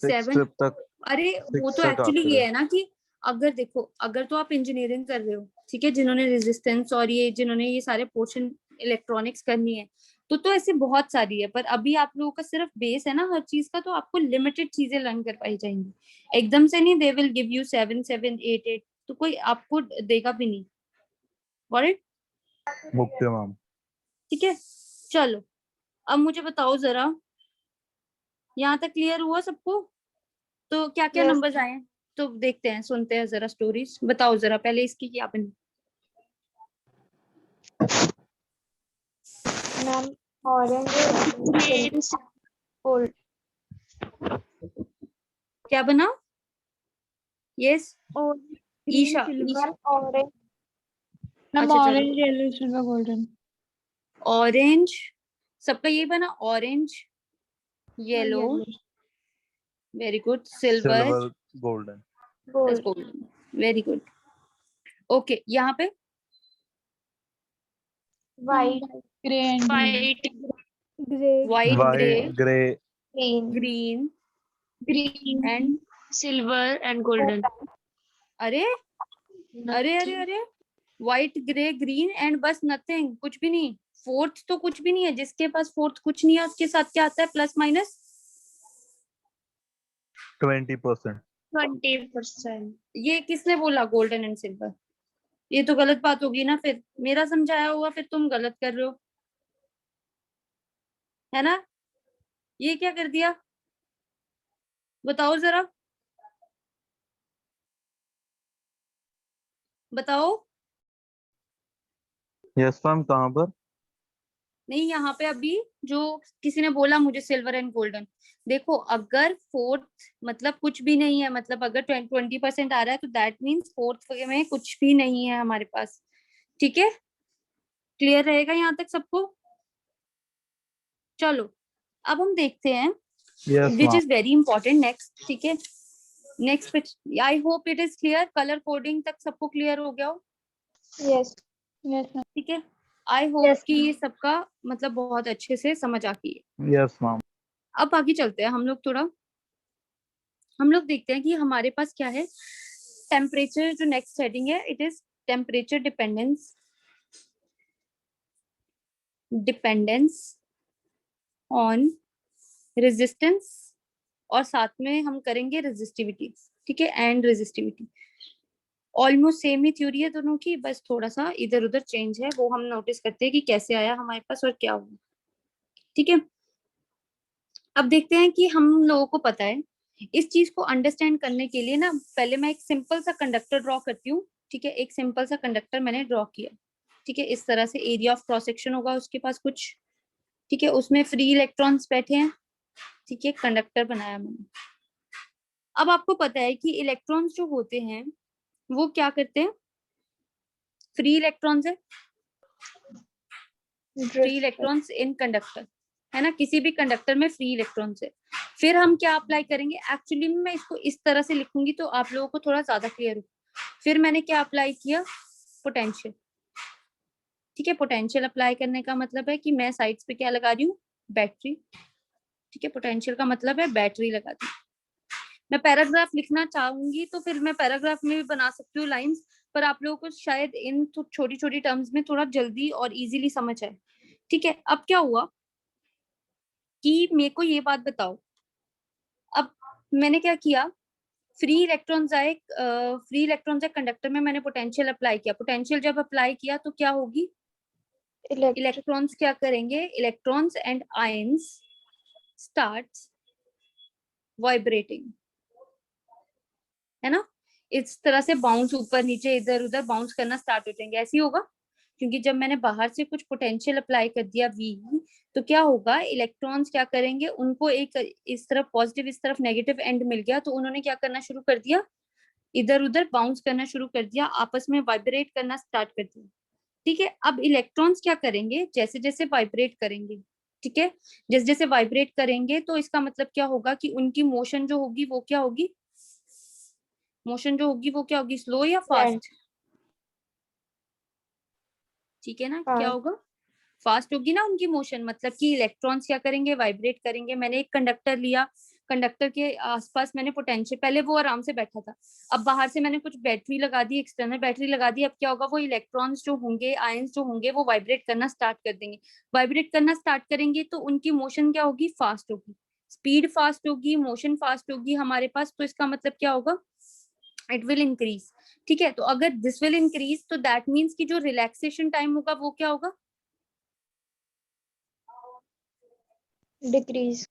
7, स्ट्रिप तक अरे वो 6 तो तक एक्चुअली आते ये हैं। है ना कि अगर देखो, अगर तो आप इंजीनियरिंग कर रहे हो, ठीक है, जिन्होंने रेजिस्टेंस और ये जिन्होंने ये सारे पोर्शन इलेक्ट्रॉनिक्स करनी है, तो ऐसे बहुत सारी है, पर अभी आप लोगों का सिर्फ बेस है ना हर चीज का, तो आपको लिमिटेड चीजें लर्न कर पाई जाएंगी, एकदम से नहीं। दे विल गिव यू 7 7 8 8, तो कोई आपको देगा भी नहीं। Got it? Okay ma'am. ठीक है, चलो अब मुझे बताओ जरा, यहाँ तक क्लियर हुआ सबको? तो क्या क्या Yes, नंबर्स आए हैं, तो देखते हैं, सुनते हैं जरा स्टोरीज। बताओ जरा पहले इसकी क्या बनी? ma'am. Orange, gold. क्या बना? Yes Orange, Isha, green, Isha. silver, orange. अच्छा चलो, yellow, silver, golden. ऑरेंज, सबका ये बना, orange, yellow, Yellow, very good, silver silver golden. Plus gold, golden, very good. Okay, यहाँ पे white, Gray and white, gray, white, grey, white grey green, green green, and, silver, and golden. अरे अरे अरे अरे, white grey green and बस, nothing, कुछ भी नहीं। फोर्थ तो कुछ भी नहीं है, जिसके पास फोर्थ कुछ नहीं है उसके साथ क्या आता है, प्लस माइनस 20%। 20%. ये किसने बोला गोल्डन एंड सिल्वर? ये तो गलत बात होगी ना, फिर मेरा समझाया हुआ फिर तुम गलत कर रहे हो, है ना? ये क्या कर दिया, बताओ जरा, बताओ। यस मैम, कहाँ पर? नहीं यहाँ पे अभी जो किसी ने बोला मुझे सिल्वर एंड गोल्डन, देखो अगर फोर्थ मतलब कुछ भी नहीं है, मतलब अगर 20% आ रहा है तो दैट मीन्स फोर्थ में कुछ भी नहीं है हमारे पास। ठीक है, क्लियर रहेगा यहाँ तक सबको? चलो अब हम देखते हैं, yes which ma'am. Is very important next. ठीक है, next, I hope it is clear, colour coding तक सबको क्लियर हो गया हो? Yes. yes, ma'am. ठीक है, आई होप Yes, कि ये सबका मतलब बहुत अच्छे से समझ आ गई है। Yes ma'am. अब आगे चलते हैं हम लोग, थोड़ा हम लोग देखते हैं कि हमारे पास क्या है। टेम्परेचर जो नेक्स्ट हेडिंग है, it is temperature dependence, dependence on resistance, और साथ में हम करेंगे रेजिस्टिविटी। ठीक है, and resistivity almost same he theory है दोनों की, बस थोड़ा सा इधर उधर चेंज है, वो हम नोटिस करते हैं कि कैसे आया हमारे पास और क्या हुआ। ठीक है, अब देखते हैं कि हम लोगों को पता है, इस चीज को अंडरस्टैंड करने के लिए ना, पहले मैं एक सिंपल सा कंडक्टर ड्रॉ करती हूँ, ठीक है, एक सिंपल सा कंडक्टर मैंने ड्रॉ किया, ठीक है, इस तरह से एरिया ऑफ क्रॉस सेक्शन होगा उसके पास कुछ, ठीक है, उसमें फ्री इलेक्ट्रॉन्स बैठे हैं, ठीक है, कंडक्टर बनाया मैंने। अब आपको पता है कि इलेक्ट्रॉन्स जो होते हैं वो क्या करते हैं, फ्री इलेक्ट्रॉन्स है, फ्री इलेक्ट्रॉन्स इन कंडक्टर, है ना, किसी भी कंडक्टर में फ्री इलेक्ट्रॉन्स है। फिर हम क्या अप्लाई करेंगे, एक्चुअली मैं इसको इस तरह से लिखूंगी तो आप लोगों को थोड़ा ज्यादा क्लियर हो। फिर मैंने क्या अप्लाई किया, पोटेंशियल, ठीक है, पोटेंशियल अप्लाई करने का मतलब है कि मैं साइड्स पे क्या लगा रही हूँ, बैटरी, ठीक है, पोटेंशियल का मतलब है बैटरी लगा दी। मैं पैराग्राफ लिखना चाहूंगी तो फिर मैं पैराग्राफ में भी बना सकती हूँ लाइंस, पर आप लोगों को शायद इन छोटी छोटी टर्म्स में थोड़ा जल्दी और इजीली समझ आए, ठीक है। अब क्या हुआ कि मेरे को ये बात बताओ, अब मैंने क्या किया, फ्री इलेक्ट्रॉन्स आए, फ्री इलेक्ट्रॉन्स आए कंडक्टर में, मैंने पोटेंशियल अप्लाई किया, पोटेंशियल जब अप्लाई किया तो क्या होगी, इलेक्ट्रॉन्स क्या करेंगे, electrons and ions starts vibrating, है ना, इस तरह से बाउंस ऊपर नीचे इधर उधर बाउंस करना स्टार्ट हो जाएंगे, ऐसे ही होगा, क्योंकि जब मैंने बाहर से कुछ पोटेंशियल अप्लाई कर दिया V, तो क्या होगा, इलेक्ट्रॉन्स क्या करेंगे, उनको एक इस तरफ पॉजिटिव इस तरफ नेगेटिव एंड मिल गया, तो उन्होंने क्या करना शुरू कर दिया, इधर उधर बाउंस करना शुरू कर दिया, आपस में वाइब्रेट करना स्टार्ट कर दिया, ठीक है। अब इलेक्ट्रॉन्स क्या करेंगे, जैसे जैसे वाइब्रेट करेंगे, ठीक है, जैसे जैसे वाइब्रेट करेंगे तो इसका मतलब क्या होगा कि उनकी मोशन जो होगी वो क्या होगी, मोशन जो होगी वो क्या होगी, स्लो या फास्ट, ठीक है ना, क्या होगा, फास्ट होगी ना उनकी मोशन, मतलब कि इलेक्ट्रॉन्स क्या करेंगे, वाइब्रेट करेंगे। मैंने एक कंडक्टर लिया, कंडक्टर के आसपास मैंने पोटेंशियल, पहले वो आराम से बैठा था, अब बाहर से मैंने कुछ बैटरी लगा दी, एक्सटर्नल बैटरी लगा दी, अब क्या होगा, वो इलेक्ट्रॉन्स जो होंगे, आयंस जो होंगे, वो वाइब्रेट करना स्टार्ट कर देंगे, वाइब्रेट करना स्टार्ट करेंगे तो उनकी मोशन क्या होगी, फास्ट होगी, स्पीड फास्ट होगी, मोशन फास्ट होगी हमारे पास, तो इसका मतलब क्या होगा, इट विल इंक्रीज, ठीक है। तो अगर दिस विल इंक्रीज तो दैट मीन्स कि जो रिलैक्सेशन टाइम होगा वो क्या होगा, डिक्रीज,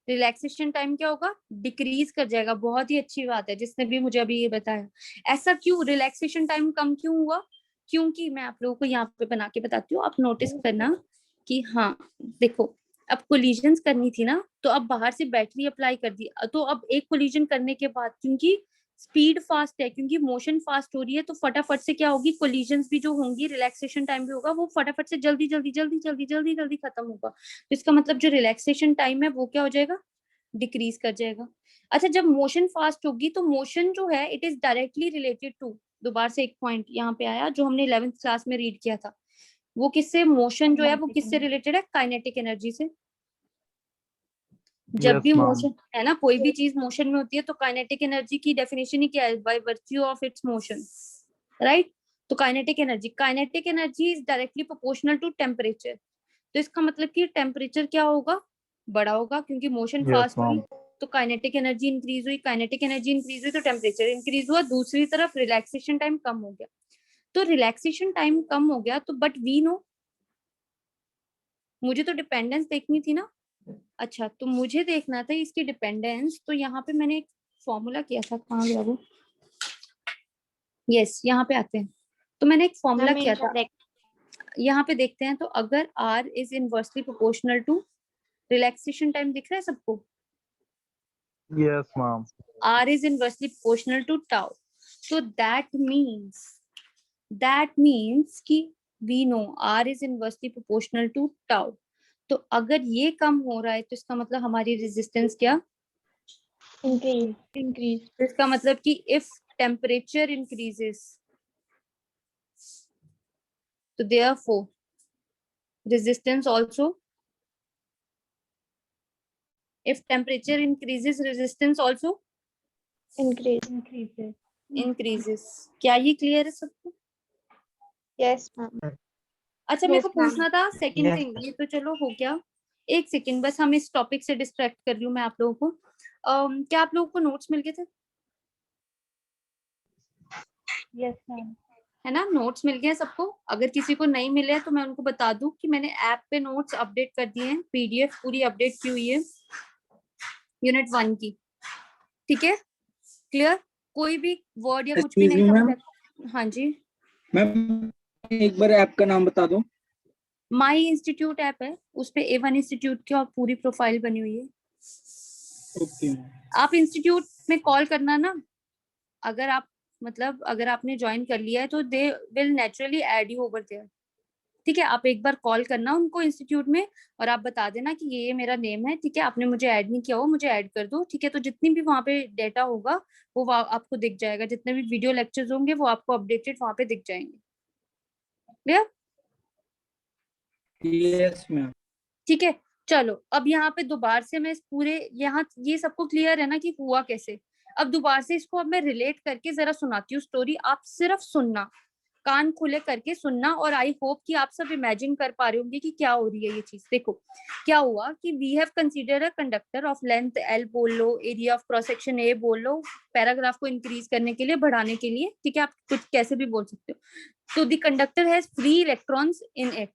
रिलैक्सेशन टाइम क्या होगा, डिक्रीज कर जाएगा। बहुत ही अच्छी बात है जिसने भी मुझे अभी ये बताया। ऐसा क्यों, रिलैक्सेशन टाइम कम क्यों हुआ, क्योंकि मैं आप लोगों को यहाँ पे बना के बताती हूँ, आप नोटिस करना कि हाँ देखो, अब कोलिजन्स करनी थी ना, तो अब बाहर से बैटरी अप्लाई कर दी, तो अब एक कोलिजन करने के बाद क्योंकि स्पीड फास्ट है, क्योंकि मोशन फास्ट हो रही है, तो फटाफट से क्या होगी, कोलिजन्स भी जो होंगी, रिलैक्सेशन टाइम भी होगा, वो फटाफट से जल्दी जल्दी जल्दी जल्दी जल्दी जल्दी खत्म होगा, तो इसका मतलब जो रिलैक्सेशन टाइम है वो क्या हो जाएगा, डिक्रीज कर जाएगा। अच्छा, जब मोशन फास्ट होगी तो मोशन जो है it is directly related to, दोबारा से एक पॉइंट यहाँ पे आया जो हमने 11th क्लास में रीड किया था, वो किससे, मोशन जो है वो किससे रिलेटेड है, काइनेटिक एनर्जी से। जब Yes, भी ma'am. मोशन है ना, कोई भी चीज मोशन में होती है तो काइनेटिक एनर्जी की डेफिनेशन ही क्या है, by virtue of its motion, right. तो kinetic energy is directly proportional to temperature, तो इसका मतलब कि टेम्परेचर क्या होगा, बड़ा होगा, क्योंकि मोशन Yes, फास्ट हुई ma'am. तो काइनेटिक एनर्जी इंक्रीज हुई, काइनेटिक एनर्जी इंक्रीज हुई तो टेम्परेचर इंक्रीज हुआ, दूसरी तरफ रिलैक्सेशन टाइम कम हो गया, तो रिलैक्सेशन टाइम कम हो गया, तो बट वी नो, मुझे तो डिपेंडेंस देखनी थी ना। अच्छा, तो मुझे देखना था इसकी डिपेंडेंस, तो यहाँ पे मैंने एक फॉर्मूला किया था, कहाँ गया वो, यस यहाँ पे आते हैं, तो मैंने एक फॉर्मूला किया था, यहाँ पे देखते हैं, तो अगर R is inversely proportional to, relaxation time दिख रहा है सबको, Yes, ma'am. R is inversely proportional to tau, so that means कि we know R is inversely proportional to tau, तो अगर ये कम हो रहा है तो इसका मतलब हमारी रेजिस्टेंस क्या, इंक्रीज, तो इसका मतलब कि if temperature increases तो therefore resistance also, if temperature increases resistance also increase, increases। क्या ये क्लियर है सबको? यस मैम, अच्छा, मेरे को Yes, ma'am. पूछना था सेकंड Yes, थिंग, ये तो चलो हो गया, एक सेकंड बस, हम इस टॉपिक से डिस्ट्रैक्ट कर रही हूँ मैं आप लोगों को। क्या आप लोगों को नोट्स मिल गए थे? यस मैम, है ना, नोट्स मिल गए सबको? अगर किसी को नहीं मिले हैं तो मैं उनको बता दूं कि मैंने ऐप पे नोट्स अपडेट कर दिए हैं, PDF पूरी अपडेट की हुई है यूनिट 1 की, ठीक है, क्लियर, कोई भी वर्ड या कुछ भी excuse नहीं me, समझ ma'am. आता, हाँ जी, मैम एक बार ऐप का नाम बता दो। माई इंस्टीट्यूट ऐप है, उस पे A1 इंस्टीट्यूट की और पूरी प्रोफाइल बनी हुई है। ओके। आप इंस्टीट्यूट में कॉल करना ना, अगर आप मतलब अगर आपने ज्वाइन कर लिया है तो they will naturally add you over there. ठीक है, आप एक बार कॉल करना उनको इंस्टीट्यूट में और आप बता देना कि ये मेरा नेम है, ठीक है, आपने मुझे ऐड नहीं किया हो, मुझे ऐड कर दो, ठीक है। तो जितनी भी वहाँ पे डेटा होगा वो आपको दिख जाएगा, जितने भी वीडियो लेक्चर्स होंगे वो आपको अपडेटेड वहाँ पे दिख जाएंगे। क्लियर? Yes ma'am. ठीक है, चलो अब यहाँ पे दोबारा से मैं इस पूरे यहाँ ये सबको क्लियर है ना कि हुआ कैसे। अब दोबारा से इसको अब मैं रिलेट करके जरा सुनाती हूँ स्टोरी, आप सिर्फ सुनना, कान खुले करके सुनना, और आई होप कि आप सब इमेजिन कर पा रहे होंगे कि क्या हो रही है ये चीज। देखो क्या हुआ कि we have consider a conductor of length L बोल लो, area of cross section A बोल लो, पैराग्राफ को इंक्रीज करने के लिए, बढ़ाने के लिए, ठीक है, आप कुछ कैसे भी बोल सकते हो। तो the conductor has free electrons in it.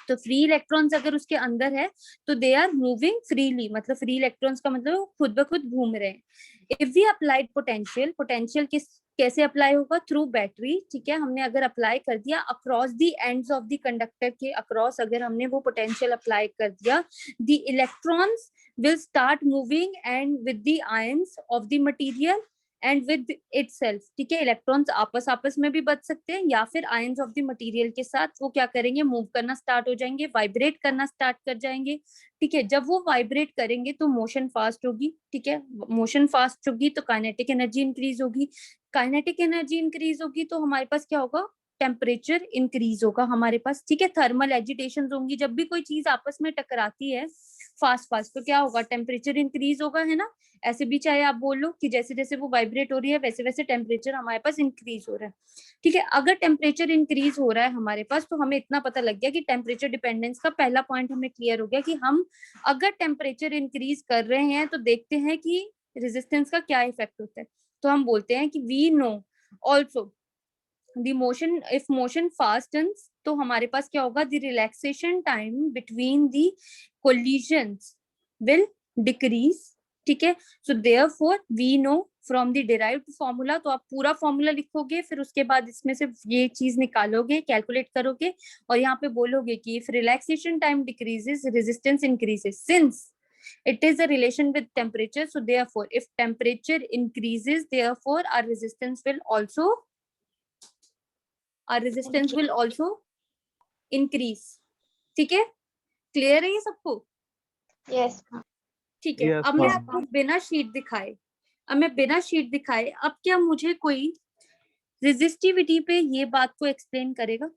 तो फ्री इलेक्ट्रॉन्स अगर उसके अंदर है तो दे आर मूविंग फ्रीली, मतलब फ्री इलेक्ट्रॉन्स का मतलब खुद ब खुद घूम रहे हैं। If we applied potential, potential किस कैसे अप्लाई होगा? थ्रू बैटरी, ठीक है। हमने अगर अप्लाई कर दिया across the ends of the conductor के अक्रॉस, अगर हमने वो पोटेंशियल अप्लाई कर दिया, the electrons will start moving and with the ions of the material and with itself, ठीक है। इलेक्ट्रॉन्स आपस में भी बच सकते हैं या फिर आयंस ऑफ द मटेरियल के साथ वो क्या करेंगे, मूव करना स्टार्ट हो जाएंगे, वाइब्रेट करना स्टार्ट कर जाएंगे, ठीक है। जब वो वाइब्रेट करेंगे तो मोशन फास्ट होगी, ठीक है। मोशन फास्ट होगी तो काइनेटिक एनर्जी इंक्रीज होगी, काइनेटिक एनर्जी इंक्रीज होगी तो हमारे पास क्या होगा, टेम्परेचर इंक्रीज होगा हमारे पास, ठीक है। थर्मल एजिटेशन होंगी, जब भी कोई चीज आपस में टकराती है फास्ट फास्ट तो क्या होगा, टेम्परेचर इंक्रीज होगा, है ना। ऐसे भी चाहे आप बोल लो कि जैसे जैसे वो वाइब्रेट हो रही है वैसे वैसे टेम्परेचर हमारे पास इंक्रीज हो रहा है, ठीक है। अगर टेम्परेचर इंक्रीज हो रहा है हमारे पास तो हमें इतना पता लग गया कि टेम्परेचर डिपेंडेंस का पहला पॉइंट हमें क्लियर हो गया कि हम अगर टेम्परेचर इंक्रीज कर रहे हैं तो देखते हैं कि रेजिस्टेंस का क्या इफेक्ट होता है। तो हम बोलते हैं कि we know also the motion, if motion fastens तो हमारे पास क्या होगा, the relaxation time between the collisions will decrease, ठीक है। So therefore we know from the derived formula, तो आप पूरा फॉर्मूला लिखोगे फिर उसके बाद इसमें से ये चीज निकालोगे, कैलकुलेट करोगे और यहाँ पे बोलोगे कि if relaxation time decreases resistance increases, since it is a relation with temperature, so therefore if temperature increases therefore our resistance will also increase, ठीक है। क्लियर है ये सबको? Yes. ठीक है, Yes, अब मैं ma'am. आपको बिना शीट दिखाए, अब क्या मुझे कोई रेजिस्टिविटी पे ये बात को एक्सप्लेन करेगा?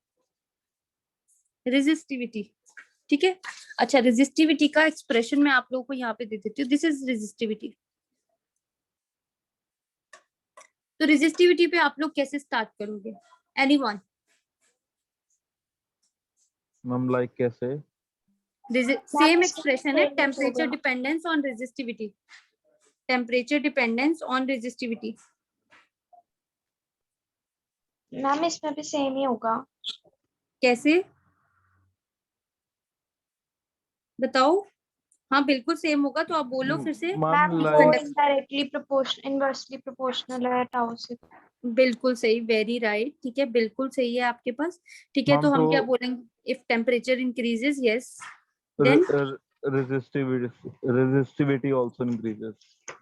रेजिस्टिविटी, ठीक है। अच्छा, रेजिस्टिविटी का एक्सप्रेशन मैं आप लोगों को यहाँ पे दे देती हूँ, दिस इज रेजिस्टिविटी। तो रेजिस्टिविटी पे आप लोग कैसे स्टार्ट करोगे? एनीवन? मैम लाइक कैसे? सेम एक्सप्रेशन है, same टेम्परेचर होगा। Dependence on resistivity, temperature dependence on resistivity. Ma'am इसमें भी सेम ही होगा। कैसे बताओ? हाँ बिल्कुल सेम होगा, तो आप बोलो फिर से। मैम मैम वो like indirectly proportion inversely proportional है टाउ से। बिल्कुल सही, वेरी राइट, ठीक है, बिल्कुल सही है आपके पास, ठीक है। मैम तो हम तो क्या बोलेंगे, if temperature increases, yes then, resistivity also increases.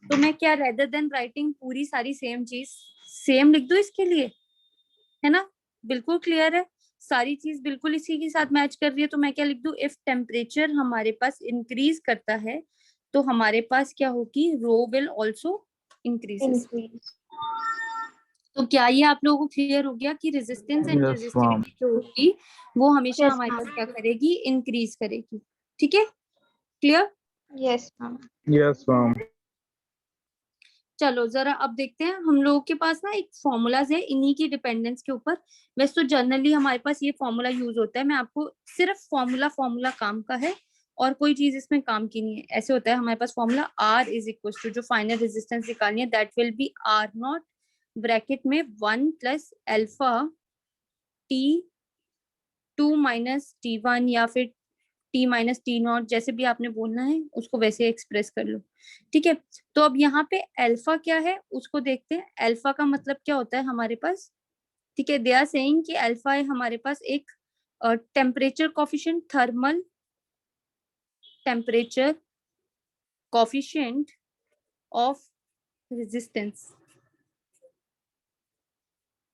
तो मैं क्या रेदर देन राइटिंग पूरी सारी सेम चीज सेम लिख दो इसके लिए, है ना। बिल्कुल क्लियर है, सारी चीज बिल्कुल इसी के साथ मैच कर रही है, तो मैं क्या लिख दूं, इफ टेम्परेचर हमारे पास इंक्रीज करता है तो हमारे पास क्या होगी, रो विल ऑल्सो इंक्रीजेस। इंक्रीज। तो क्या ये आप लोगों को क्लियर हो गया कि resistance and Yes, ma'am. Resistivity जो होगी वो हमेशा Yes, हमारे ma'am. पास क्या करेगी, इंक्रीज करेगी, ठीक है। Clear? Yes, ma'am. Yes, ma'am. चलो जरा अब देखते हैं, हम लोगों के पास ना एक फॉर्मूलाज है इन्हीं की डिपेंडेंस के ऊपर। वैसे तो जनरली हमारे पास ये फॉर्मूला यूज होता है, मैं आपको सिर्फ फॉर्मूला काम का है और कोई चीज इसमें काम की नहीं है। ऐसे होता है हमारे पास formula, R is equal to, जो फाइनल रेजिस्टेंस निकालनी है that will be R0 bracket में 1 plus alpha T2 minus T1 या फिर T माइनस T0, जैसे भी आपने बोलना है उसको वैसे एक्सप्रेस कर लो, ठीक है। तो अब यहाँ पे अल्फा क्या है उसको देखते हैं। अल्फा का मतलब क्या होता है हमारे पास, ठीक है, दे आर सेइंग कि अल्फा है हमारे पास एक temperature coefficient, thermal temperature coefficient of resistance.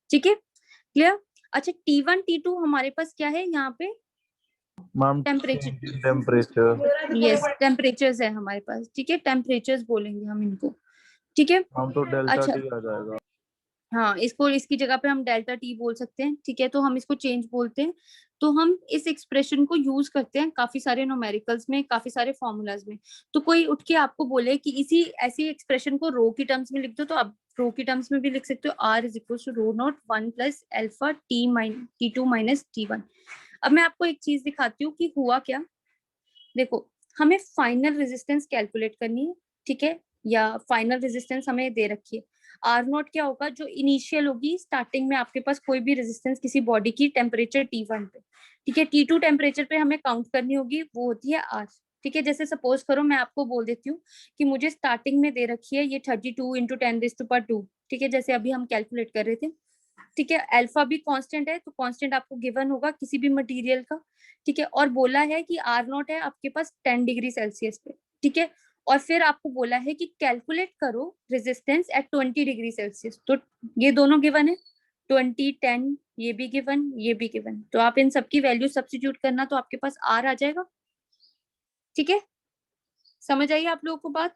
ठीक है, क्लियर। अच्छा, T1 T2 हमारे पास क्या है यहाँ पे? Ma'am temperature. यस, टेम्परेचर्स है हमारे पास। ठीक है, टेम्परेचर्स बोलेंगे हम इनको। ठीक है, हम तो डेल्टा अच्छा टी आ जाएगा। हाँ, इसको इसकी जगह पे हम डेल्टा टी बोल सकते हैं। ठीक है, तो हम इसको चेंज बोलते हैं। तो हम इस एक्सप्रेशन को यूज करते हैं काफी सारे न्यूमेरिकल्स में, काफी सारे फॉर्मूलाज में। तो कोई उठ के आपको बोले कि इसी ऐसी एक्सप्रेशन को रो की टर्म्स में लिख दो, तो आप रो की टर्म्स में भी लिख सकते हो, R is equal to rho not 1 plus alpha T2 minus T1। अब मैं आपको एक चीज दिखाती हूँ कि हुआ क्या। देखो, हमें फाइनल रेजिस्टेंस कैलकुलेट करनी है, ठीक है, या फाइनल रेजिस्टेंस हमें दे रखी है। आर नॉट क्या होगा? जो इनिशियल होगी स्टार्टिंग में आपके पास कोई भी रेजिस्टेंस किसी बॉडी की टेम्परेचर T1 पे, ठीक है, T2 टेम्परेचर पे हमें काउंट करनी होगी, वो होती है आर। ठीक है, जैसे सपोज करो मैं आपको बोल देती हूँ कि मुझे स्टार्टिंग में दे रखी है ये 32 इंटू 10⁻², ठीक है, जैसे अभी हम कैलकुलेट कर रहे थे। ठीक है, अल्फा भी कांस्टेंट है, तो कांस्टेंट आपको गिवन होगा किसी भी मटेरियल का। ठीक है, और बोला है कि आर नॉट है आपके पास 10 डिग्री सेल्सियस पे। ठीक है, और फिर आपको बोला है कि कैलकुलेट करो रेजिस्टेंस एट 20 डिग्री सेल्सियस। तो ये दोनों गिवन है, 20 10, ये भी गिवन, ये भी गिवन। तो आप इन सबकी वैल्यू सब्स्टिट्यूट करना, तो आपके पास आर आ जाएगा। ठीक है, समझ आई आप लोगों को बात?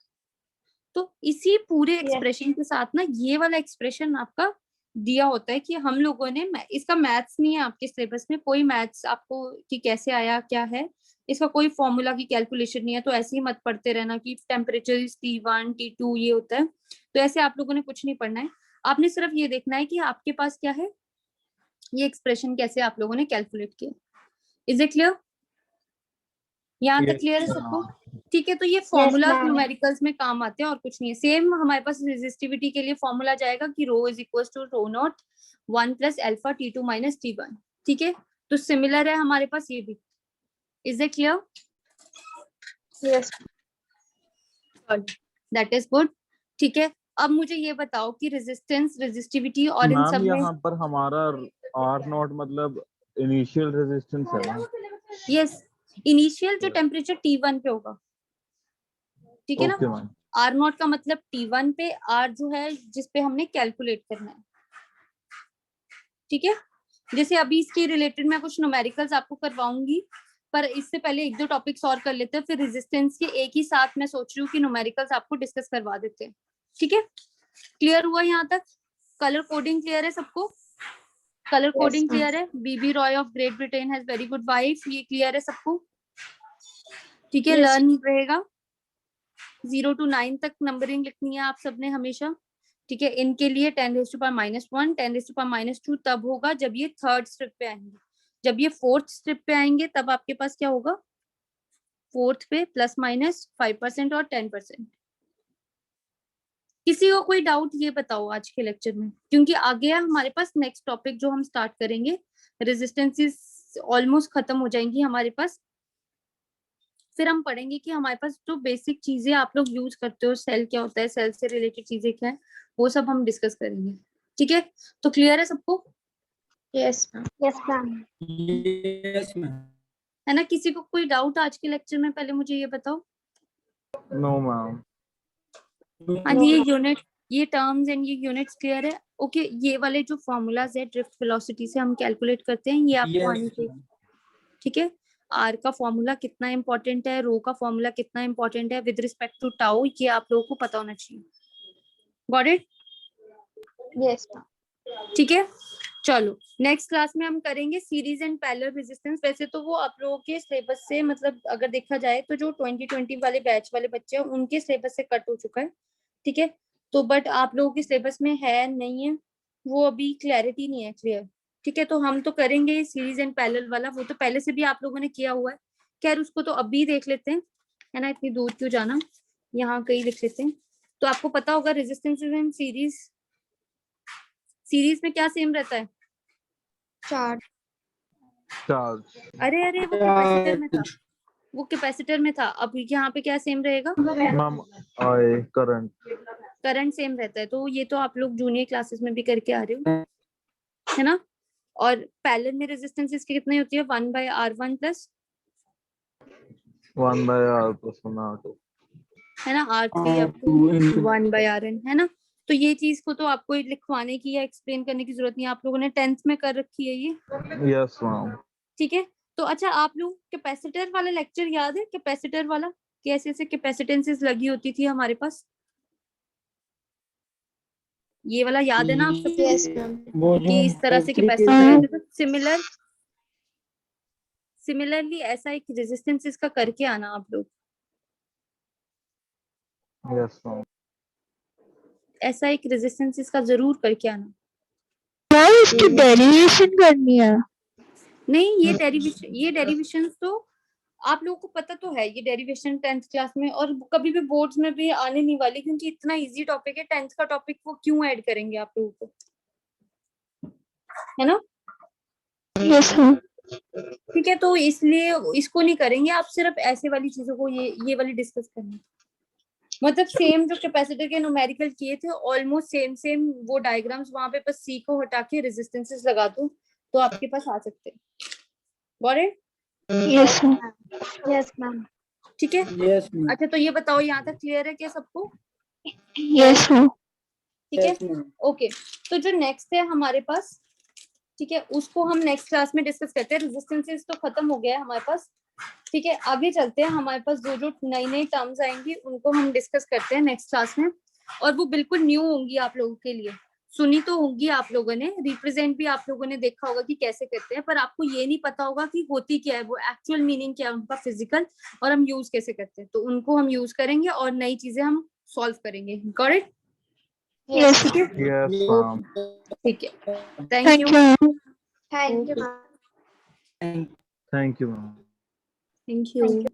तो इसी पूरे एक्सप्रेशन के साथ ना ये वाला एक्सप्रेशन आपका दिया होता है कि हम लोगों ने, इसका मैथ्स नहीं है आपके सिलेबस में, कोई मैथ्स आपको कि कैसे आया क्या है, इसका कोई फॉर्मूला की कैलकुलेशन नहीं है। तो ऐसे ही मत पढ़ते रहना कि टेम्परेचर इज T1 T2 ये होता है, तो ऐसे आप लोगों ने कुछ नहीं पढ़ना है। आपने सिर्फ ये देखना है कि आपके पास क्या है, ये एक्सप्रेशन कैसे आप लोगों ने कैलकुलेट किया। Is it clear? यहाँ तक क्लियर है सबको? ठीक है, तो ये फॉर्मूला न्यूमेरिकल्स में काम आते हैं और कुछ नहीं है। सेम हमारे पास रेजिस्टिविटी के लिए फॉर्मूला जाएगा कि rho is equal to rho not 1 plus alpha T2 minus T1। ठीक है, तो सिमिलर है हमारे पास ये भी। Is it clear? Yes, that is good. ठीक है, अब मुझे ये बताओ कि रेजिस्टेंस, रेजिस्टिविटी और इन सब मैम में, यहाँ पर हमारा आर नॉट मतलब इनिशियल रेजिस्टेंस है ना? यस, इनिशियल जो टेम्परेचर T1 पे होगा, ठीक है ना। Okay ma'am. आर नॉट का मतलब T1 पे, आर जो है जिसपे हमने कैलकुलेट करना है। ठीक है, जैसे अभी इसके रिलेटेड मैं कुछ न्यूमेरिकल्स आपको करवाऊंगी, पर इससे पहले एक दो टॉपिक्स और कर लेते हैं, फिर रेजिस्टेंस के एक ही साथ मैं सोच रही हूँ कि न्यूमेरिकल्स आपको डिस्कस करवा देते हैं। ठीक है, क्लियर हुआ यहाँ तक? कलर कोडिंग क्लियर है सबको? कलर कोडिंग क्लियर है? BB Roy of Great Britain has very good wife, ये क्लियर है सबको? ठीक है, लर्न रहेगा। 0 to 9 तक नंबरिंग लिखनी है आप सबने हमेशा। ठीक है, इनके लिए 10⁻⁻1 10⁻⁻2 तब होगा जब ये थर्ड स्ट्रिप पे आएंगे। जब ये फोर्थ स्ट्रिप पे आएंगे तब आपके पास क्या होगा? फोर्थ पे प्लस माइनस 5% और 10%। किसी को कोई डाउट ये बताओ आज के लेक्चर में, क्योंकि आगे है हमारे पास नेक्स्ट टॉपिक जो हम स्टार्ट करेंगे, रेजिस्टेंसेस ऑलमोस्ट खत्म हो जाएंगी हमारे पास। फिर हम पढ़ेंगे कि हमारे पास जो बेसिक चीजें आप लोग यूज करते हो, सेल क्या होता है, सेल से रिलेटेड चीजें क्या है, वो सब हम डिस्कस करेंगे। ठीक है, तो क्लियर है सबको? Yes ma'am, yes ma'am, yes ma'am. है ना? किसी को कोई डाउट आज के लेक्चर में? पहले मुझे ये बताओ। No ma'am. हाँ, ये यूनिट, ये टर्म्स एंड ये यूनिट्स क्लियर है? ओके, ये वाले जो फॉर्मूलाज है ड्रिफ्ट वेलोसिटी से हम कैलकुलेट करते हैं, ये आपको आनी चाहिए। ठीक है, आर का फॉर्मूला कितना इंपॉर्टेंट है, रो का फॉर्मूला कितना इंपॉर्टेंट है विद रिस्पेक्ट टू टाउ, ये आप लोगों को पता होना चाहिए। Got it? यस मैम, ठीक है, चलो नेक्स्ट क्लास में हम करेंगे सीरीज एंड पैरेलल रेजिस्टेंस। वैसे तो वो आप लोगों के सिलेबस से, मतलब अगर देखा जाए तो जो 2020 वाले बैच वाले बच्चे हैं उनके सिलेबस से कट हो चुका है। ठीक है, तो बट आप लोगों के सिलेबस में है नहीं है, वो अभी क्लैरिटी नहीं है क्लियर। ठीक है, तो हम तो करेंगे सीरीज एंड पैरेलल वाला, वो तो पहले से भी आप लोगों ने किया हुआ है। खैर उसको तो अभी देख लेते हैं, है ना, इतनी दूर क्यों जाना, यहाँ कहीं लिख लेते हैं। तो आपको पता होगा रेजिस्टेंसेस इन सीरीज, सीरीज में क्या सेम रहता है? Charge, charge. अरे अरे, वो कैपेसिटर में था, वो कैपेसिटर में था। अब यहाँ पे क्या सेम रहेगा? Ma'am I current. Current same रहता है। तो ये तो आप लोग जूनियर क्लासेस में भी करके आ रहे हो। है ना। और पैरेलल में रेजिस्टेंस इसकी कितनी होती है, 1/R1 plus 1/R plus 1/R2 है ना, R3 अप टू 1/Rn, है ना। तो ये चीज को तो आपको लिखवाने की या एक्सप्लेन करने की जरूरत नहीं है, आप लोगों ने 10th में कर रखी है ये, यस मैम। ठीक है। तो अच्छा, आप लोग कैपेसिटर वाला लेक्चर याद है, कैपेसिटर वाला, कैसे ऐसे कैपेसिटेंसेस लगी होती थी हमारे पास, ये वाला याद है ना आप सबको, Yes, ma'am. वो जो कि इस तरह से F3 कैपेसिटर के रहते थे। सिमिलरली ऐसा एक रेजिस्टेंस इसका करके आना आप लोग, यस मैम। ऐसा एक रेजिस्टेंस इसका जरूर करके आना। इसकी डेरिवेशन करनी है। नहीं, ये डेरिवेशन तो आप लोगों को पता तो है, ये डेरिवेशन 10th क्लास में और कभी भी बोर्ड्स में भी आने नहीं वाली, क्योंकि इतना इजी टॉपिक है 10th का टॉपिक, वो क्यों ऐड करेंगे आप लोगों को, है ना। Yes ma'am. ठीक है, तो इसलिए इसको नहीं करेंगे, आप सिर्फ ऐसे वाली चीजों को ये वाली डिस्कस करनी, मतलब सेम जो कैपेसिटर के न्यूमेरिकल किए थे ऑलमोस्ट सेम वो डायग्राम्स वहां पे, बस सी को हटा के रेजिस्टेंसेस लगा दो तो आपके पास आ सकते हैं। Got it? Yes ma'am. Yes ma'am. ठीक है। Yes ma'am. अच्छा, तो ये बताओ यहाँ तक क्लियर है क्या सबको? Yes ma'am. ठीक है, यस मैम। ओके। तो जो नेक्स्ट है हमारे पास, ठीक है, उसको हम नेक्स्ट क्लास में डिस्कस करते हैं। रेजिस्टेंसेस तो खत्म हो गया है हमारे पास, ठीक है। आगे चलते हैं, हमारे पास जो नई टर्म्स आएंगी उनको हम डिस्कस करते हैं नेक्स्ट क्लास में, और वो बिल्कुल न्यू होंगी आप लोगों के लिए। सुनी तो होंगी आप लोगों ने, रिप्रेजेंट भी आप लोगों ने देखा होगा कि कैसे करते हैं, पर आपको ये नहीं पता होगा कि होती क्या है, वो एक्चुअल मीनिंग क्या है उनका फिजिकल, और हम यूज कैसे करते हैं। तो उनको हम यूज करेंगे और नई चीजें हम सॉल्व करेंगे। Got it? यस। ठीक है, यस मैम। ठीक है, thank thank you. You. Thank you ma'am. Thank you ma'am. Thank you.